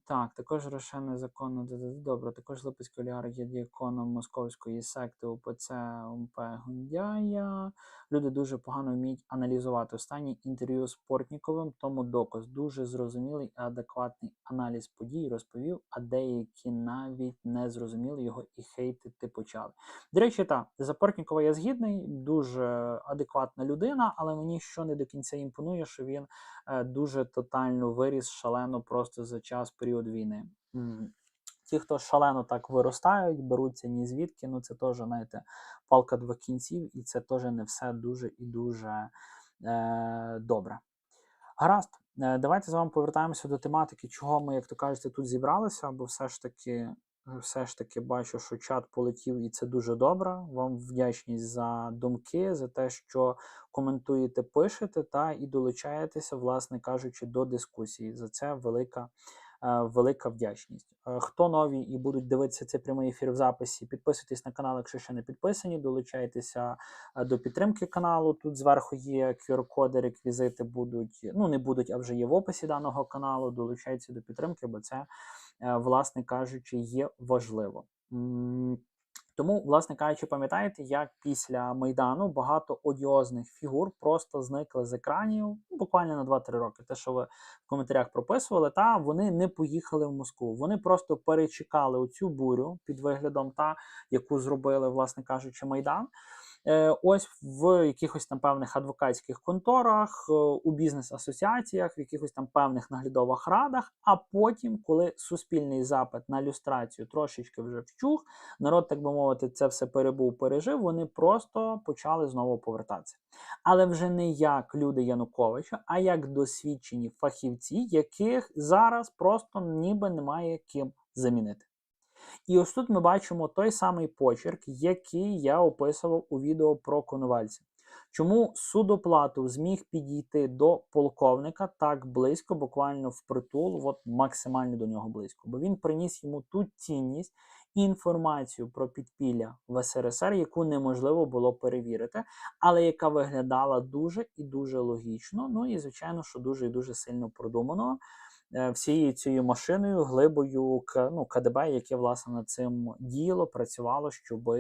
Так, також Рошен незаконно. Добре, також Липецький олігарх є діяконом московської секти УПЦ УМП Гундяя. Люди дуже погано вміють аналізувати. Останнє інтерв'ю з Портніковим, тому доказ. Дуже зрозумілий і адекватний аналіз подій розповів, а деякі навіть не зрозуміли його і хейтити почали. До речі, так, за Портнікова я згідний, дуже адекватна людина, але мені що не до кінця імпонує, що він дуже тотально виріс шалено просто за час період війни. Ті, хто шалено так виростають, беруться ні звідки, ну це теж, знаєте, палка двох кінців, і це теж не все дуже і дуже добре. Гаразд, давайте з вами повертаємося до тематики, чого ми, як то кажете, тут зібралися, бо все ж таки бачу, що чат полетів, і це дуже добре. Вам вдячність за думки, за те, що коментуєте, пишете та і долучаєтеся, власне кажучи, до дискусії. За це велика вдячність. Хто нові і будуть дивитися цей прямий ефір в записі, підписуйтесь на канал, якщо ще не підписані, долучайтеся до підтримки каналу. Тут зверху є QR-коди, реквізити будуть, ну не будуть, а вже є в описі даного каналу. Долучайтеся до підтримки, бо це, власне кажучи, є важливо. Тому, власне кажучи, пам'ятаєте, як після Майдану багато одіозних фігур просто зникли з екранів буквально на 2-3 роки. Те, що ви в коментарях прописували, та вони не поїхали в Москву. Вони просто перечекали оцю бурю під виглядом, яку зробили, власне кажучи, Майдан. Ось в якихось там певних адвокатських конторах, у бізнес-асоціаціях, в якихось там певних наглядових радах, а потім, коли суспільний запит на люстрацію трошечки вже вщух, народ, так би мовити, це все пережив, вони просто почали знову повертатися. Але вже не як люди Януковича, а як досвідчені фахівці, яких зараз просто ніби немає ким замінити. І ось тут ми бачимо той самий почерк, який я описував у відео про Коновальця. Чому Судоплатов зміг підійти до полковника так близько, буквально впритул, от максимально до нього близько? Бо він приніс йому ту цінність, інформацію про підпілля в СРСР, яку неможливо було перевірити, але яка виглядала дуже і дуже логічно, ну і, звичайно, що дуже і дуже сильно продумано. Всією цією машиною, глибою КДБ, яке, власне, над цим діяло, працювало, щоб,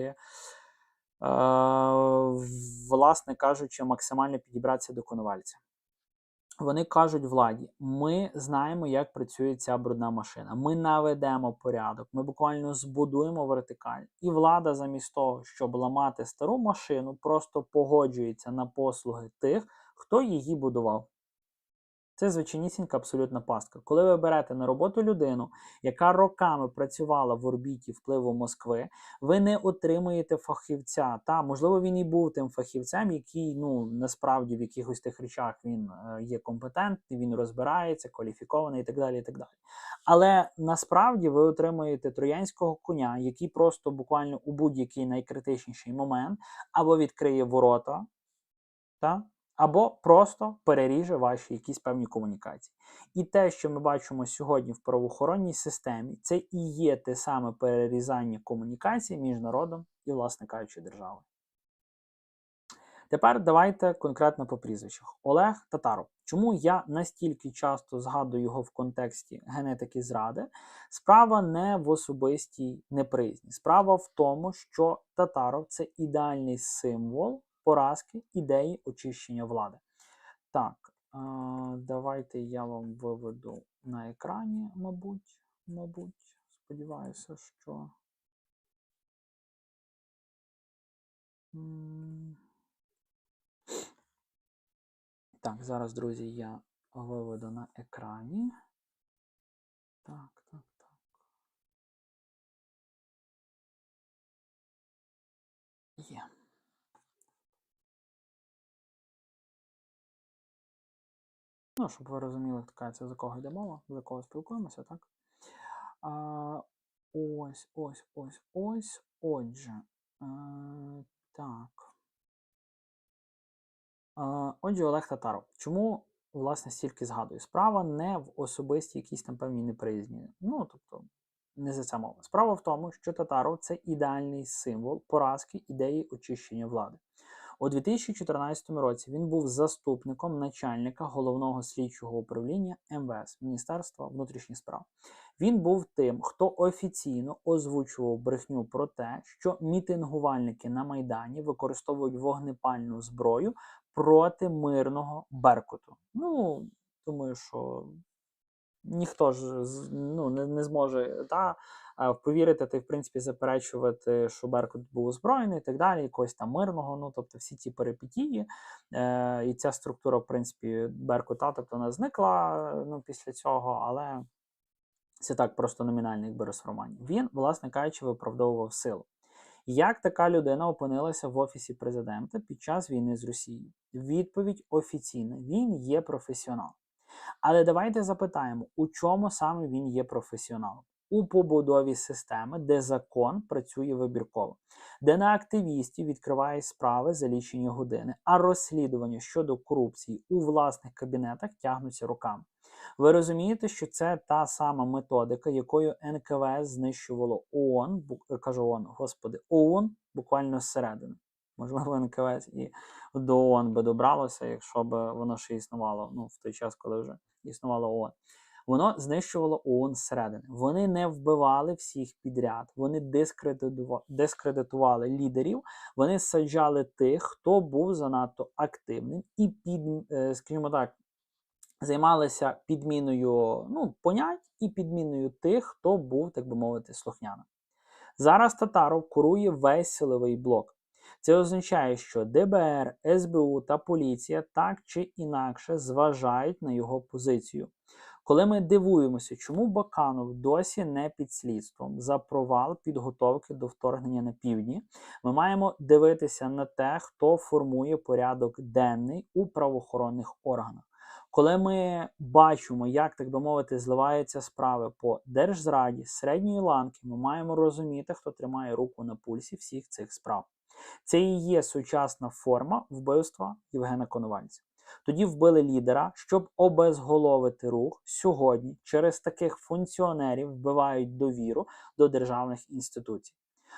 власне кажучи, максимально підібратися до Коновальця. Вони кажуть владі, ми знаємо, як працює ця брудна машина, ми наведемо порядок, ми буквально збудуємо вертикаль. І влада замість того, щоб ламати стару машину, просто погоджується на послуги тих, хто її будував. Це звичайнісінька абсолютна пастка. Коли ви берете на роботу людину, яка роками працювала в орбіті впливу Москви, ви не отримуєте фахівця. Можливо, він і був тим фахівцем, який, насправді в якихось тих речах він є компетентний, він розбирається, кваліфікований і так далі, і так далі. Але насправді ви отримуєте троянського коня, який просто буквально у будь-який найкритичніший момент або відкриє ворота, або просто переріже ваші якісь певні комунікації. І те, що ми бачимо сьогодні в правоохоронній системі, це і є те саме перерізання комунікацій між народом і, власне кажучи, державою. Тепер давайте конкретно по прізвищах. Олег Татаров. Чому я настільки часто згадую його в контексті генетики зради? Справа не в особистій неприязні. Справа в тому, що Татаров – це ідеальний символ поразки ідеї очищення влади. Так, давайте я вам виведу на екрані, мабуть. Сподіваюся, що... Так, зараз, друзі, я виведу на екрані. Так. Є. Щоб ви розуміли, це за кого йде мова, за кого спілкуємося, так? Ось. Отже. Так. Отже, Олег Татаров. Чому, власне, стільки згадую? Справа не в особистій якійсь там певній неприязні. Тобто, не за це мова. Справа в тому, що Татаров – це ідеальний символ поразки ідеї очищення влади. У 2014 році він був заступником начальника Головного слідчого управління МВС Міністерства внутрішніх справ. Він був тим, хто офіційно озвучував брехню про те, що мітингувальники на Майдані використовують вогнепальну зброю проти мирного Беркуту. Ну, думаю, що ніхто ж не зможе повірити та, в принципі, заперечувати, що Беркут був озброєний і так далі, якогось там мирного, ну, тобто всі ці перипетії, і ця структура, в принципі, Беркута, тобто вона зникла, ну, після цього, але це так просто номінальний якби розформування. Він, власне кажучи, виправдовував силу. Як така людина опинилася в Офісі Президента під час війни з Росією? Відповідь офіційна. Він є професіонал. Але давайте запитаємо, у чому саме він є професіоналом? У побудові системи, де закон працює вибірково, де на активістів відкривають справи за лічені години, а розслідування щодо корупції у власних кабінетах тягнуться роками. Ви розумієте, що це та сама методика, якою НКВС знищувало ООН, ООН буквально зсередини. Можливо, НКВС і до ООН би добралося, якщо б воно ще існувало, ну, в той час, коли вже існувало ООН. Воно знищувало ООН зсередини. Вони не вбивали всіх підряд, вони дискредитували лідерів, вони саджали тих, хто був занадто активним і, скажімо так, займалися підміною понять і підміною тих, хто був, так би мовити, слухняним. Зараз Татаров курує весь силовий блок. Це означає, що ДБР, СБУ та поліція так чи інакше зважають на його позицію. Коли ми дивуємося, чому Баканов досі не під слідством за провал підготовки до вторгнення на півдні, ми маємо дивитися на те, хто формує порядок денний у правоохоронних органах. Коли ми бачимо, як, так би мовити, зливаються справи по держзраді середньої ланки, ми маємо розуміти, хто тримає руку на пульсі всіх цих справ. Це і є сучасна форма вбивства Євгена Коновальця. Тоді вбили лідера, щоб обезголовити рух. Сьогодні через таких функціонерів вбивають довіру до державних інституцій.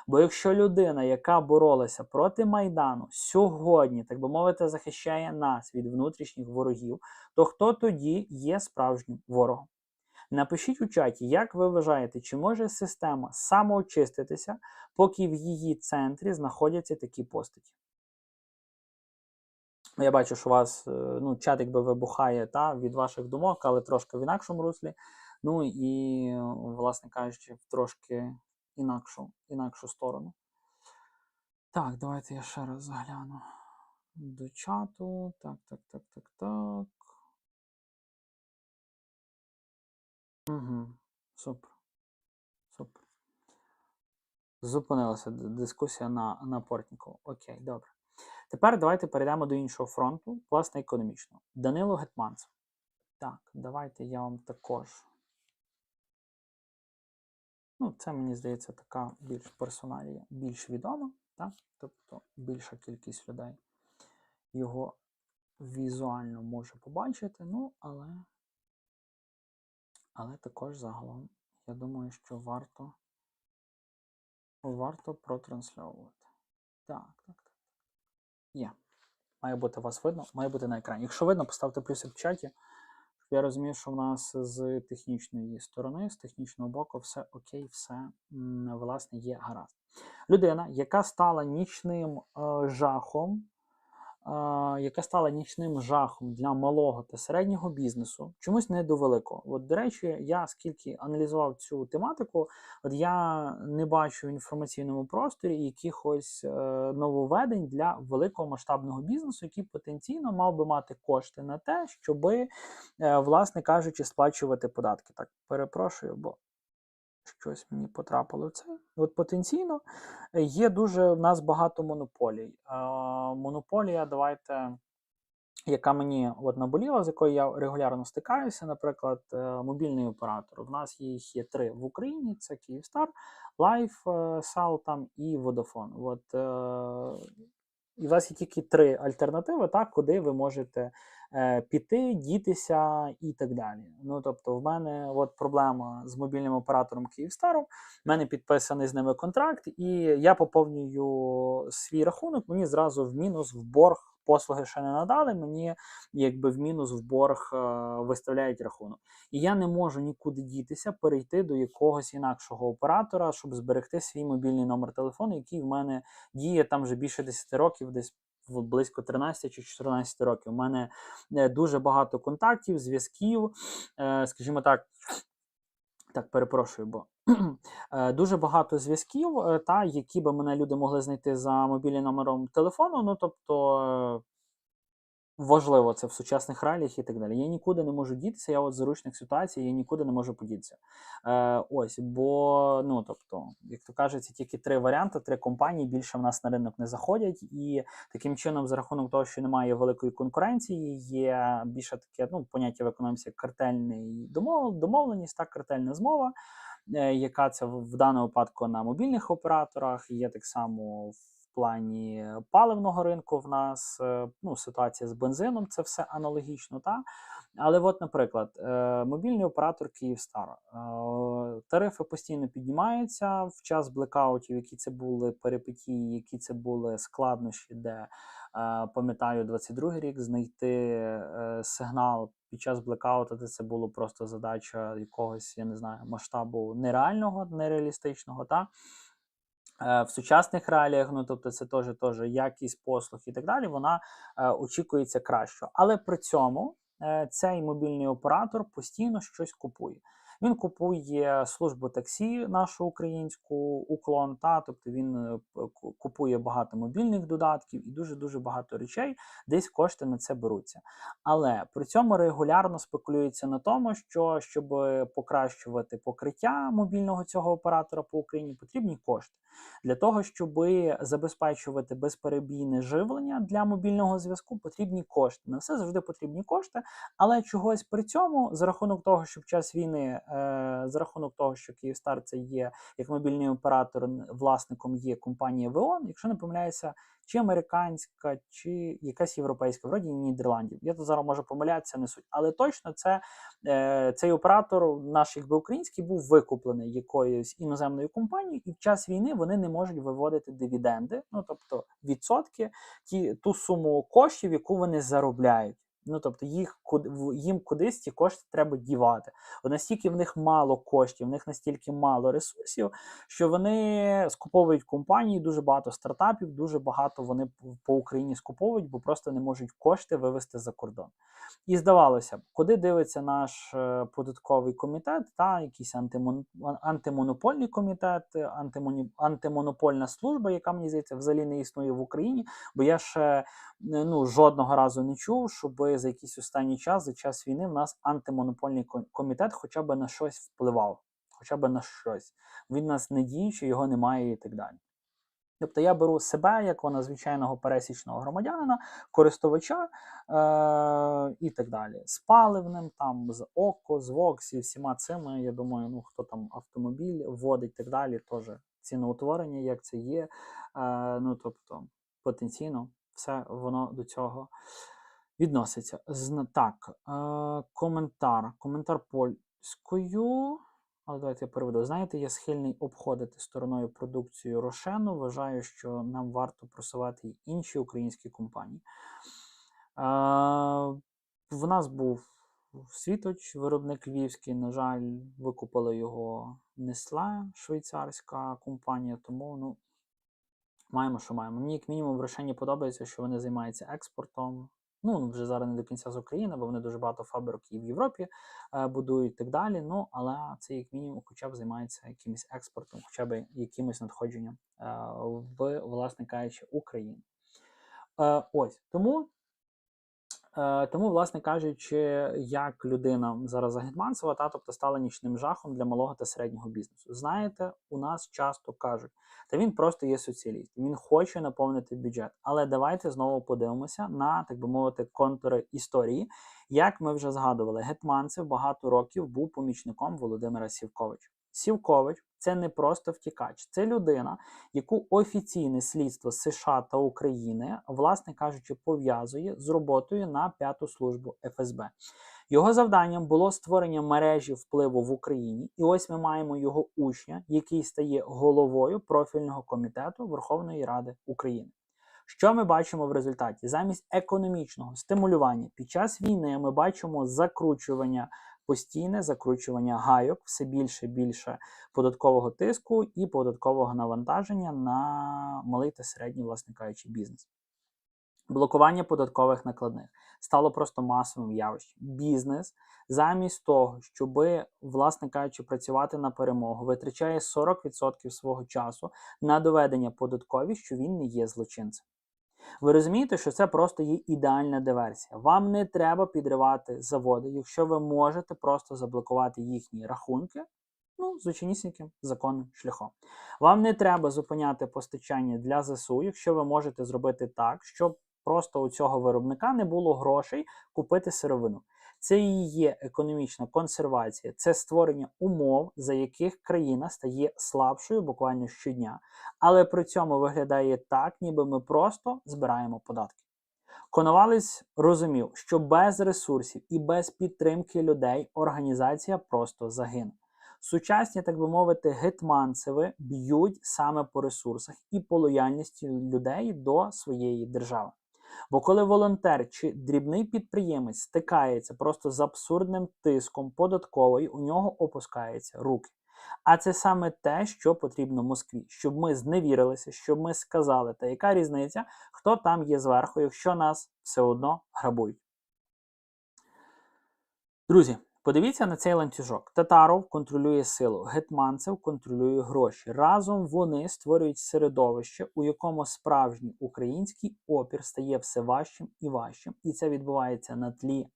Бо якщо людина, яка боролася проти Майдану, сьогодні, так би мовити, захищає нас від внутрішніх ворогів, то хто тоді є справжнім ворогом? Напишіть у чаті, як ви вважаєте, чи може система самоочиститися, поки в її центрі знаходяться такі постаті? Я бачу, що у вас чат якби вибухає від ваших думок, але трошки в інакшому руслі. Ну і, власне кажучи, в трошки інакшу сторону. Так, давайте я ще раз загляну до чату. Так. Угу, супер. Зупинилася дискусія на Портнікову. Окей, добре. Тепер давайте перейдемо до іншого фронту, власне, економічного. Данило Гетманцев. Так, давайте я вам також... це, мені здається, така більш персоналія, більш відома, так? Тобто більша кількість людей його візуально може побачити, але також загалом, я думаю, що варто протрансльовувати. Так. Є. Має бути вас видно, має бути на екрані. Якщо видно, поставте плюсик в чаті. Я розумію, що в нас з технічної сторони, з технічного боку, все окей, все, власне, є гаразд. Людина, яка стала нічним жахом для малого та середнього бізнесу, чомусь не до великого. От, до речі, я скільки аналізував цю тематику, я не бачу в інформаційному просторі якихось нововведень для великого масштабного бізнесу, який потенційно мав би мати кошти на те, щоби, власне кажучи, сплачувати податки. Так, перепрошую, бо щось мені потрапило в це. От потенційно є дуже в нас багато монополій. Монополія, яка мені наболіла, з якою я регулярно стикаюся, наприклад, мобільний оператор. У нас їх є 3 в Україні, це Kyivstar, LifeSell там і Vodafone. І у вас є тільки 3 альтернативи, куди ви можете піти, дітися і так далі. Ну, тобто, в мене от проблема з мобільним оператором Київстаром, в мене підписаний з ними контракт, і я поповнюю свій рахунок, мені зразу в мінус, в борг, послуги ще не надали, мені якби в мінус, в борг виставляють рахунок. І я не можу нікуди дітися, перейти до якогось інакшого оператора, щоб зберегти свій мобільний номер телефону, який в мене діє там вже більше 10 років, десь близько 13 чи 14 років. У мене дуже багато контактів, зв'язків, скажімо так, перепрошую, бо дуже багато зв'язків, які би мене люди могли знайти за мобільним номером телефону, ну, тобто, важливо це в сучасних реаліях і так далі. Я нікуди не можу дітися, я от в заручних ситуаціях, я нікуди не можу подітися. Ось, бо, ну, тобто, як то кажеться, тільки 3 варіанти, 3 компанії, більше в нас на ринок не заходять, і таким чином, за рахунок того, що немає великої конкуренції, є більше таке, ну, поняття в економіці як картельний домовленість, так, картельна змова, яка це в даному випадку на мобільних операторах, є так само в плані паливного ринку в нас, ну, ситуація з бензином, це все аналогічно, та? Але от, наприклад, мобільний оператор Київстар. Тарифи постійно піднімаються в час блекаутів, які це були перипетії, які це були складнощі, де, пам'ятаю, 22-й рік знайти сигнал під час блекауту, де це було просто задача якогось, я не знаю, масштабу нереального, нереалістичного, та? В сучасних реаліях, ну, тобто це теж якість послуг і так далі, вона очікується краще. Але при цьому цей мобільний оператор постійно щось купує. Він купує службу таксі, нашу українську, Уклон, тобто він купує багато мобільних додатків і дуже-дуже багато речей, десь кошти на це беруться. Але при цьому регулярно спекулюється на тому, що щоб покращувати покриття мобільного цього оператора по Україні, потрібні кошти. Для того, щоб забезпечувати безперебійне живлення для мобільного зв'язку, потрібні кошти. На все завжди потрібні кошти, але чогось при цьому, за рахунок того, що в час війни, за рахунок того, що Київстар це є, як мобільний оператор, власником є компанія ВЕОН, якщо не помиляюся, чи американська, чи якась європейська, вроді Нідерландів. Я тут зараз можу помилятися, не суть. Але точно цей оператор, наш якби український, був викуплений якоюсь іноземною компанією, і в час війни вони не можуть виводити дивіденди, ну тобто відсотки, ту суму коштів, яку вони заробляють. Ну, тобто їм кудись ці кошти треба дівати. От настільки в них мало коштів, в них настільки мало ресурсів, що вони скуповують компанії, дуже багато стартапів, дуже багато вони по Україні скуповують, бо просто не можуть кошти вивести за кордон. І здавалося б, куди дивиться наш податковий комітет, якийсь антимонопольний комітет, антимонопольна служба, яка, мені здається, взагалі не існує в Україні, бо я ще жодного разу не чув, щоб за якийсь останній час, за час війни, в нас антимонопольний комітет хоча б на щось впливав. Хоча б на щось. Він нас не діючий, його немає і так далі. Тобто я беру себе, як звичайного пересічного громадянина, користувача і так далі. З паливним, там, з ОКО, з ВОКС і всіма цими, я думаю, хто там автомобіль вводить і так далі, теж ціноутворення, як це є. Тобто потенційно все воно до цього відноситься. Так, коментар польською. Але давайте я переведу. Знаєте, я схильний обходити стороною продукцію Рошену. Вважаю, що нам варто просувати й інші українські компанії. В нас був Світоч, виробник львівський. На жаль, викупила його Nestlé, швейцарська компанія. Тому, маємо, що маємо. Мені, як мінімум, в Рошені подобається, що вони займаються експортом. Вже зараз не до кінця з України, бо вони дуже багато фабрик і в Європі будують і так далі. Але це, як мінімум, хоча б займається якимось експортом, хоча б якимось надходженням власне кажучи, Україну. Ось. Тому, власне кажучи, як людина зараз Гетманцева, тобто стала нічним жахом для малого та середнього бізнесу. Знаєте, у нас часто кажуть, та він просто є соціаліст, він хоче наповнити бюджет. Але давайте знову подивимося на, так би мовити, контури історії. Як ми вже згадували, Гетманцев багато років був помічником Володимира Сівковича. Сівкович – це не просто втікач, це людина, яку офіційне слідство США та України, власне кажучи, пов'язує з роботою на 5-ту службу ФСБ. Його завданням було створення мережі впливу в Україні, і ось ми маємо його учня, який стає головою профільного комітету Верховної Ради України. Що ми бачимо в результаті? Замість економічного стимулювання під час війни ми бачимо постійне закручування гайок, все більше і більше податкового тиску і податкового навантаження на малий та середній, власне кажучи, бізнес. Блокування податкових накладних стало просто масовим явищем. Бізнес замість того, щоб, власне кажучи, працювати на перемогу, витрачає 40% свого часу на доведення податкові, що він не є злочинцем. Ви розумієте, що це просто є ідеальна диверсія. Вам не треба підривати заводи, якщо ви можете просто заблокувати їхні рахунки, звичайнісіньким законним шляхом. Вам не треба зупиняти постачання для ЗСУ, якщо ви можете зробити так, щоб просто у цього виробника не було грошей купити сировину. Це і є економічна консервація, це створення умов, за яких країна стає слабшою буквально щодня, але при цьому виглядає так, ніби ми просто збираємо податки. Коновалець розумів, що без ресурсів і без підтримки людей організація просто загине. Сучасні, так би мовити, гетманцеви б'ють саме по ресурсах і по лояльності людей до своєї держави. Бо коли волонтер чи дрібний підприємець стикається просто з абсурдним тиском податкової, у нього опускаються руки. А це саме те, що потрібно Москві, щоб ми зневірилися, щоб ми сказали, та яка різниця, хто там є зверху, якщо нас все одно грабують. Друзі, подивіться на цей ланцюжок. Татаров контролює силу, гетманцев контролює гроші. Разом вони створюють середовище, у якому справжній український опір стає все важчим і важчим. І це відбувається на тлі,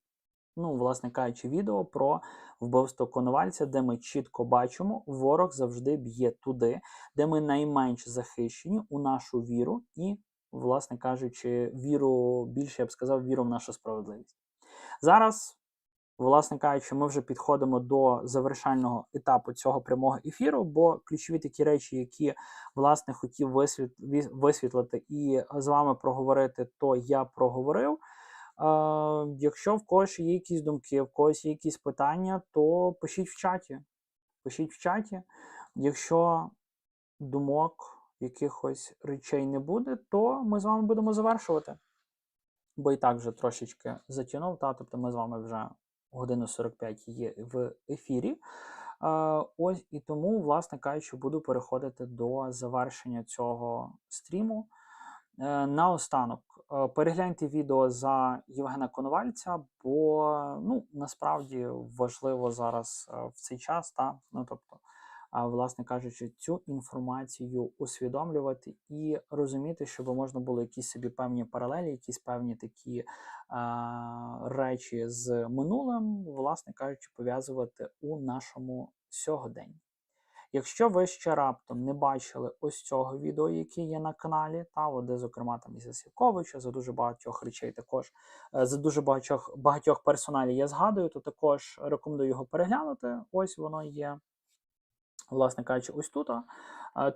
власне кажучи, відео про вбивство Коновальця, де ми чітко бачимо, ворог завжди б'є туди, де ми найменш захищені у нашу віру і, власне кажучи, більше я б сказав, віру в нашу справедливість. Зараз, власне кажучи, ми вже підходимо до завершального етапу цього прямого ефіру, бо ключові такі речі, які, власне, хотів висвітлити і з вами проговорити, то я проговорив. Якщо в когось є якісь думки, в когось є якісь питання, то пишіть в чаті. Пишіть в чаті. Якщо думок, якихось речей не буде, то ми з вами будемо завершувати. Бо і так вже трошечки затягнув, тобто ми з вами вже годину 45 є в ефірі. Ось і тому, власне кажучи, буду переходити до завершення цього стріму. Наостанок, перегляньте відео за Євгена Коновальця, бо, насправді важливо зараз в цей час, власне кажучи, цю інформацію усвідомлювати і розуміти, щоб можна було якісь собі певні паралелі, якісь певні такі речі з минулим, власне кажучи, пов'язувати у нашому сьогоденні. Якщо ви ще раптом не бачили ось цього відео, яке є на каналі, де, зокрема, там і за Сівковича, за дуже багатьох речей також, за дуже багатьох персоналів я згадую, то також рекомендую його переглянути. Ось воно є, власне кажучи, ось тут.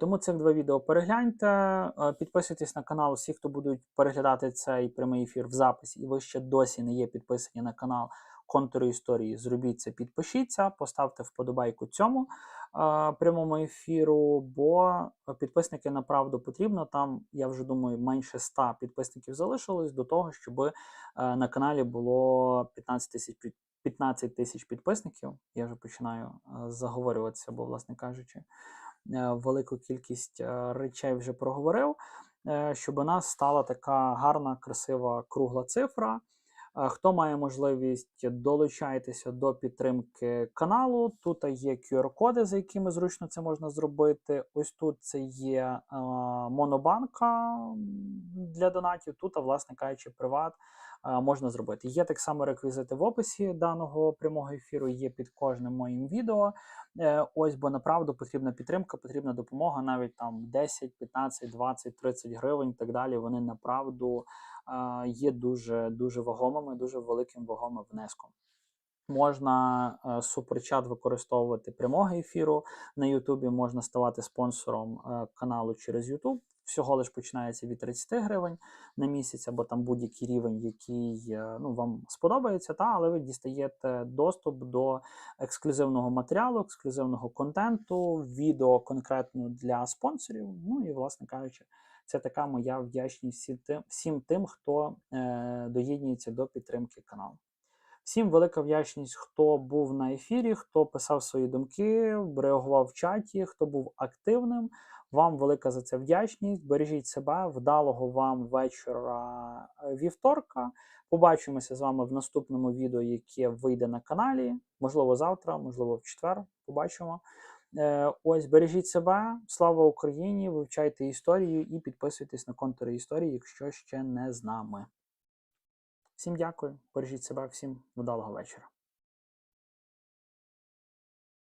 Тому цих два відео перегляньте, підписуйтесь на канал всі, хто будуть переглядати цей прямий ефір в записі, і ви ще досі не є підписані на канал Контури історії, зробіть це, підпишіться, поставте вподобайку цьому прямому ефіру, бо підписники направду потрібно. Там, я вже думаю, менше 100 підписників залишилось до того, щоб на каналі було 15 тисяч підписників. Я вже починаю заговорюватися, бо, власне кажучи, велику кількість речей вже проговорив, щоб у нас стала така гарна, красива, кругла цифра. Хто має можливість, долучайтеся до підтримки каналу. Тут є QR-коди, за якими зручно це можна зробити. Ось тут це є монобанка для донатів. Тут, власне кажучи, приват можна зробити. Є так само реквізити в описі даного прямого ефіру, є під кожним моїм відео. Ось, бо направду потрібна підтримка, потрібна допомога, навіть там 10, 15, 20, 30 гривень і так далі. Вони направду є дуже вагомими, дуже великим вагомим внеском. Можна суперчат використовувати прямого ефіру на Ютубі, можна ставати спонсором каналу через Ютуб. Всього лиш починається від 30 гривень на місяць, або там будь-який рівень, який вам сподобається, але ви дістаєте доступ до ексклюзивного матеріалу, ексклюзивного контенту, відео конкретно для спонсорів. Ну і, власне кажучи, це така моя вдячність всім тим, хто доєднується до підтримки каналу. Всім велика вдячність, хто був на ефірі, хто писав свої думки, реагував в чаті, хто був активним. Вам велика за це вдячність. Бережіть себе, вдалого вам вечора вівторка. Побачимося з вами в наступному відео, яке вийде на каналі. Можливо, завтра, можливо, в четвер. Побачимо. Ось, бережіть себе. Слава Україні! Вивчайте історію і підписуйтесь на контури історії, якщо ще не з нами. Всім дякую, бережіть себе, всім вдалого вечора.